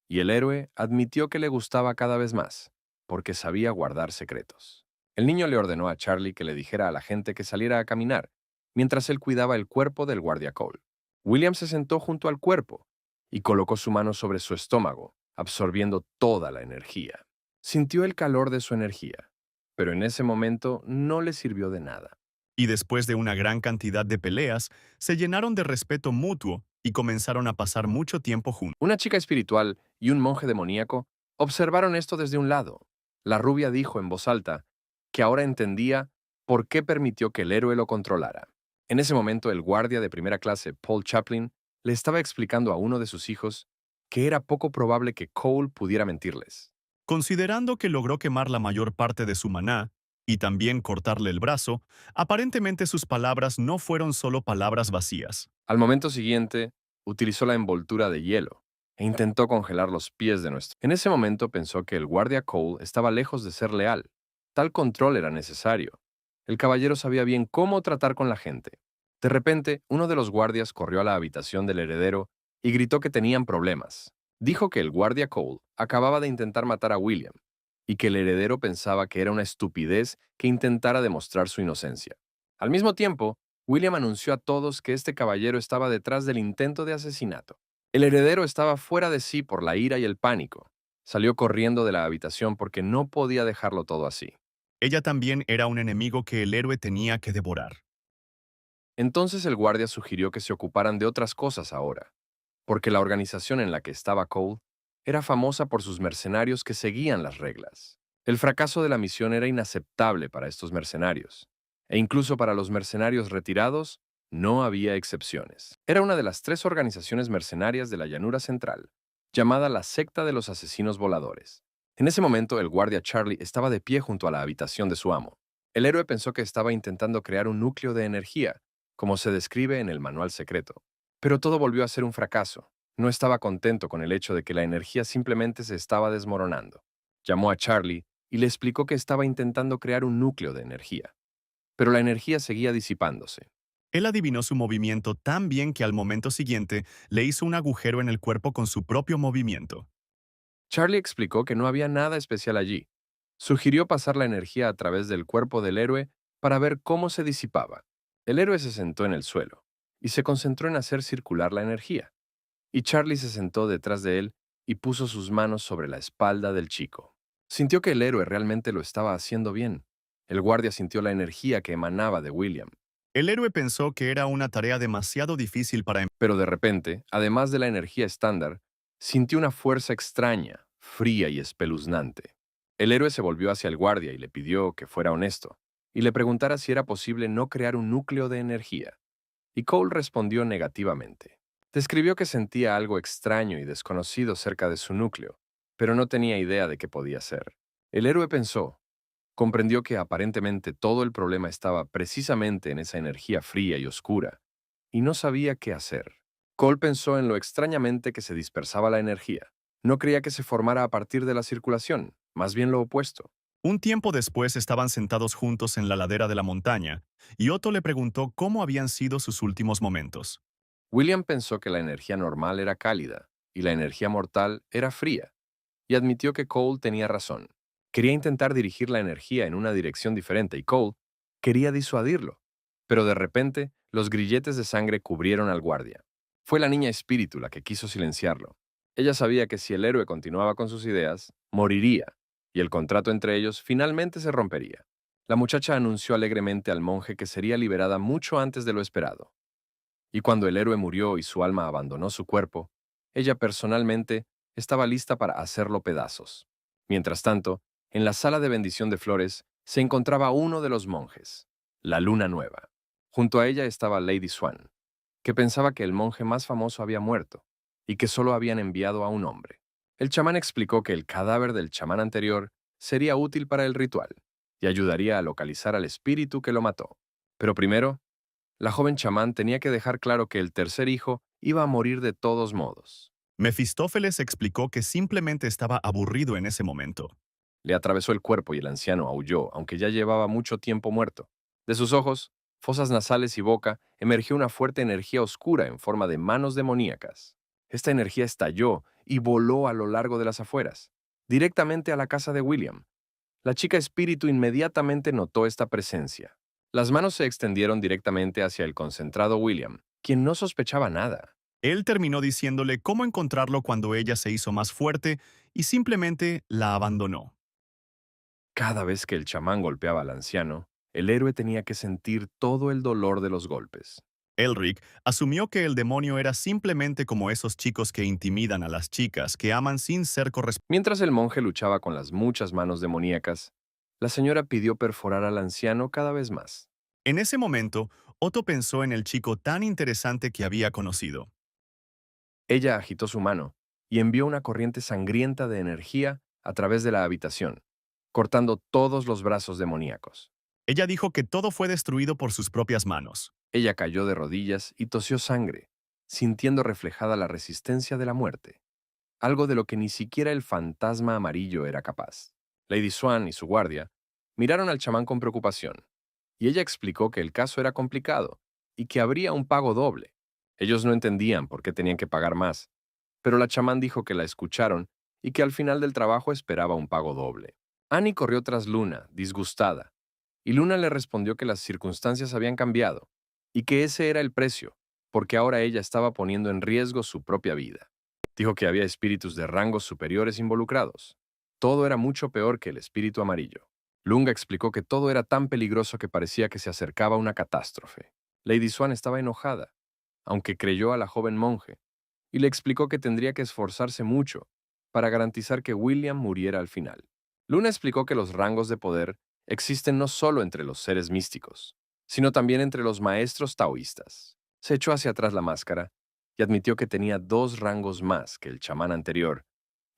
Y el héroe admitió que le gustaba cada vez más, porque sabía guardar secretos. El niño le ordenó a Charlie que le dijera a la gente que saliera a caminar, mientras él cuidaba el cuerpo del guardia Cole. William se sentó junto al cuerpo y colocó su mano sobre su estómago, absorbiendo toda la energía. Sintió el calor de su energía, pero en ese momento no le sirvió de nada. Y después de una gran cantidad de peleas, se llenaron de respeto mutuo y comenzaron a pasar mucho tiempo juntos. Una chica espiritual y un monje demoníaco observaron esto desde un lado. La rubia dijo en voz alta que ahora entendía por qué permitió que el héroe lo controlara. En ese momento, el guardia de primera clase, Paul Chaplin, le estaba explicando a uno de sus hijos que era poco probable que Cole pudiera mentirles. Considerando que logró quemar la mayor parte de su maná y también cortarle el brazo, aparentemente sus palabras no fueron solo palabras vacías. Al momento siguiente, utilizó la envoltura de hielo e intentó congelar los pies de nuestro. En ese momento pensó que el guardia Cole estaba lejos de ser leal. Tal control era necesario. El caballero sabía bien cómo tratar con la gente. De repente, uno de los guardias corrió a la habitación del heredero y gritó que tenían problemas. Dijo que el guardia Cole acababa de intentar matar a William y que el heredero pensaba que era una estupidez que intentara demostrar su inocencia. Al mismo tiempo, William anunció a todos que este caballero estaba detrás del intento de asesinato. El heredero estaba fuera de sí por la ira y el pánico. Salió corriendo de la habitación porque no podía dejarlo todo así. Ella también era un enemigo que el héroe tenía que devorar. Entonces el guardia sugirió que se ocuparan de otras cosas ahora, porque la organización en la que estaba Cole era famosa por sus mercenarios que seguían las reglas. El fracaso de la misión era inaceptable para estos mercenarios, e incluso para los mercenarios retirados no había excepciones. Era una de las 3 organizaciones mercenarias de la llanura central, llamada la secta de los asesinos voladores. En ese momento, el guardia Charlie estaba de pie junto a la habitación de su amo. El héroe pensó que estaba intentando crear un núcleo de energía, como se describe en el manual secreto. Pero todo volvió a ser un fracaso. No estaba contento con el hecho de que la energía simplemente se estaba desmoronando. Llamó a Charlie y le explicó que estaba intentando crear un núcleo de energía. Pero la energía seguía disipándose. Él adivinó su movimiento tan bien que al momento siguiente le hizo un agujero en el cuerpo con su propio movimiento. Charlie explicó que no había nada especial allí. Sugirió pasar la energía a través del cuerpo del héroe para ver cómo se disipaba. El héroe se sentó en el suelo y se concentró en hacer circular la energía. Y Charlie se sentó detrás de él y puso sus manos sobre la espalda del chico. Sintió que el héroe realmente lo estaba haciendo bien. El guardia sintió la energía que emanaba de William. El héroe pensó que era una tarea demasiado difícil para Pero de repente, además de la energía estándar, sintió una fuerza extraña, fría y espeluznante. El héroe se volvió hacia el guardia y le pidió que fuera honesto, y le preguntara si era posible no crear un núcleo de energía. Y Cole respondió negativamente. Describió que sentía algo extraño y desconocido cerca de su núcleo, pero no tenía idea de qué podía ser. El héroe pensó, comprendió que aparentemente todo el problema estaba precisamente en esa energía fría y oscura, y no sabía qué hacer. Cole pensó en lo extrañamente que se dispersaba la energía. No creía que se formara a partir de la circulación, más bien lo opuesto. Un tiempo después estaban sentados juntos en la ladera de la montaña, y Otto le preguntó cómo habían sido sus últimos momentos. William pensó que la energía normal era cálida y la energía mortal era fría, y admitió que Cole tenía razón. Quería intentar dirigir la energía en una dirección diferente y Cole quería disuadirlo. Pero de repente, los grilletes de sangre cubrieron al guardia. Fue la niña espíritu la que quiso silenciarlo. Ella sabía que si el héroe continuaba con sus ideas, moriría, y el contrato entre ellos finalmente se rompería. La muchacha anunció alegremente al monje que sería liberada mucho antes de lo esperado. Y cuando el héroe murió y su alma abandonó su cuerpo, ella personalmente estaba lista para hacerlo pedazos. Mientras tanto, en la sala de bendición de flores se encontraba uno de los monjes, la luna nueva. Junto a ella estaba Lady Swan, que pensaba que el monje más famoso había muerto y que solo habían enviado a un hombre. El chamán explicó que el cadáver del chamán anterior sería útil para el ritual y ayudaría a localizar al espíritu que lo mató. Pero primero, la joven chamán tenía que dejar claro que el tercer hijo iba a morir de todos modos. Mefistófeles explicó que simplemente estaba aburrido en ese momento. Le atravesó el cuerpo y el anciano aulló, aunque ya llevaba mucho tiempo muerto. De sus ojos fosas nasales y boca, emergió una fuerte energía oscura en forma de manos demoníacas. Esta energía estalló y voló a lo largo de las afueras, directamente a la casa de William. La chica espíritu inmediatamente notó esta presencia. Las manos se extendieron directamente hacia el concentrado William, quien no sospechaba nada. Él terminó diciéndole cómo encontrarlo cuando ella se hizo más fuerte y simplemente la abandonó. Cada vez que el chamán golpeaba al anciano, el héroe tenía que sentir todo el dolor de los golpes. Elric asumió que el demonio era simplemente como esos chicos que intimidan a las chicas, que aman sin ser correspondidos. Mientras el monje luchaba con las muchas manos demoníacas, la señora pidió perforar al anciano cada vez más. En ese momento, Otto pensó en el chico tan interesante que había conocido. Ella agitó su mano y envió una corriente sangrienta de energía a través de la habitación, cortando todos los brazos demoníacos. Ella dijo que todo fue destruido por sus propias manos. Ella cayó de rodillas y tosió sangre, sintiendo reflejada la resistencia de la muerte, algo de lo que ni siquiera el fantasma amarillo era capaz. Lady Swan y su guardia miraron al chamán con preocupación, y ella explicó que el caso era complicado y que habría un pago doble. Ellos no entendían por qué tenían que pagar más, pero la chamán dijo que la escucharon y que al final del trabajo esperaba un pago doble. Annie corrió tras Luna, disgustada, y Luna le respondió que las circunstancias habían cambiado y que ese era el precio, porque ahora ella estaba poniendo en riesgo su propia vida. Dijo que había espíritus de rangos superiores involucrados. Todo era mucho peor que el espíritu amarillo. Lunga explicó que todo era tan peligroso que parecía que se acercaba una catástrofe. Lady Swan estaba enojada, aunque creyó a la joven monje, y le explicó que tendría que esforzarse mucho para garantizar que William muriera al final. Luna explicó que los rangos de poder existen no solo entre los seres místicos, sino también entre los maestros taoístas. Se echó hacia atrás la máscara y admitió que tenía 2 rangos más que el chamán anterior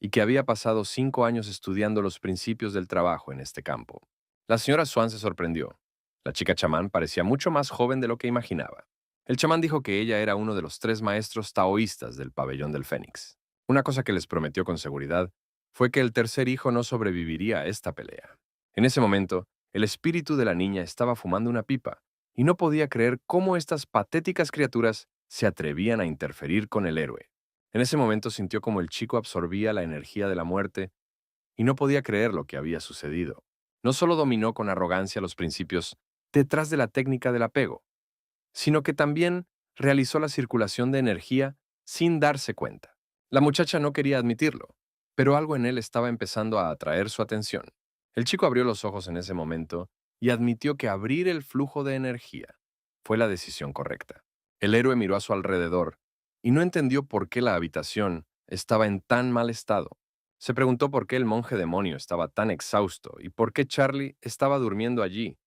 y que había pasado 5 años estudiando los principios del trabajo en este campo. La señora Swan se sorprendió. La chica chamán parecía mucho más joven de lo que imaginaba. El chamán dijo que ella era uno de los 3 maestros taoístas del pabellón del Fénix. Una cosa que les prometió con seguridad fue que el tercer hijo no sobreviviría a esta pelea. En ese momento, el espíritu de la niña estaba fumando una pipa y no podía creer cómo estas patéticas criaturas se atrevían a interferir con el héroe. En ese momento sintió como el chico absorbía la energía de la muerte y no podía creer lo que había sucedido. No solo dominó con arrogancia los principios detrás de la técnica del apego, sino que también realizó la circulación de energía sin darse cuenta. La muchacha no quería admitirlo, pero algo en él estaba empezando a atraer su atención. El chico abrió los ojos en ese momento y admitió que abrir el flujo de energía fue la decisión correcta. El héroe miró a su alrededor y no entendió por qué la habitación estaba en tan mal estado. Se preguntó por qué el monje demonio estaba tan exhausto y por qué Charlie estaba durmiendo allí,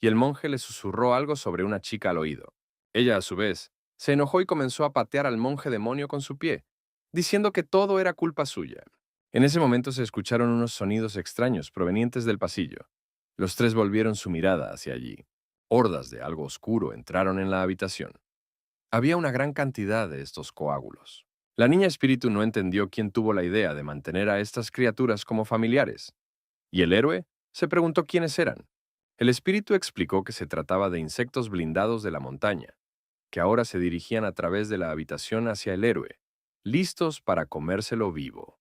y el monje le susurró algo sobre una chica al oído. Ella, a su vez, se enojó y comenzó a patear al monje demonio con su pie, diciendo que todo era culpa suya. En ese momento se escucharon unos sonidos extraños provenientes del pasillo. Los 3 volvieron su mirada hacia allí. Hordas de algo oscuro entraron en la habitación. Había una gran cantidad de estos coágulos. La niña espíritu no entendió quién tuvo la idea de mantener a estas criaturas como familiares, y el héroe se preguntó quiénes eran. El espíritu explicó que se trataba de insectos blindados de la montaña, que ahora se dirigían a través de la habitación hacia el héroe, listos para comérselo vivo.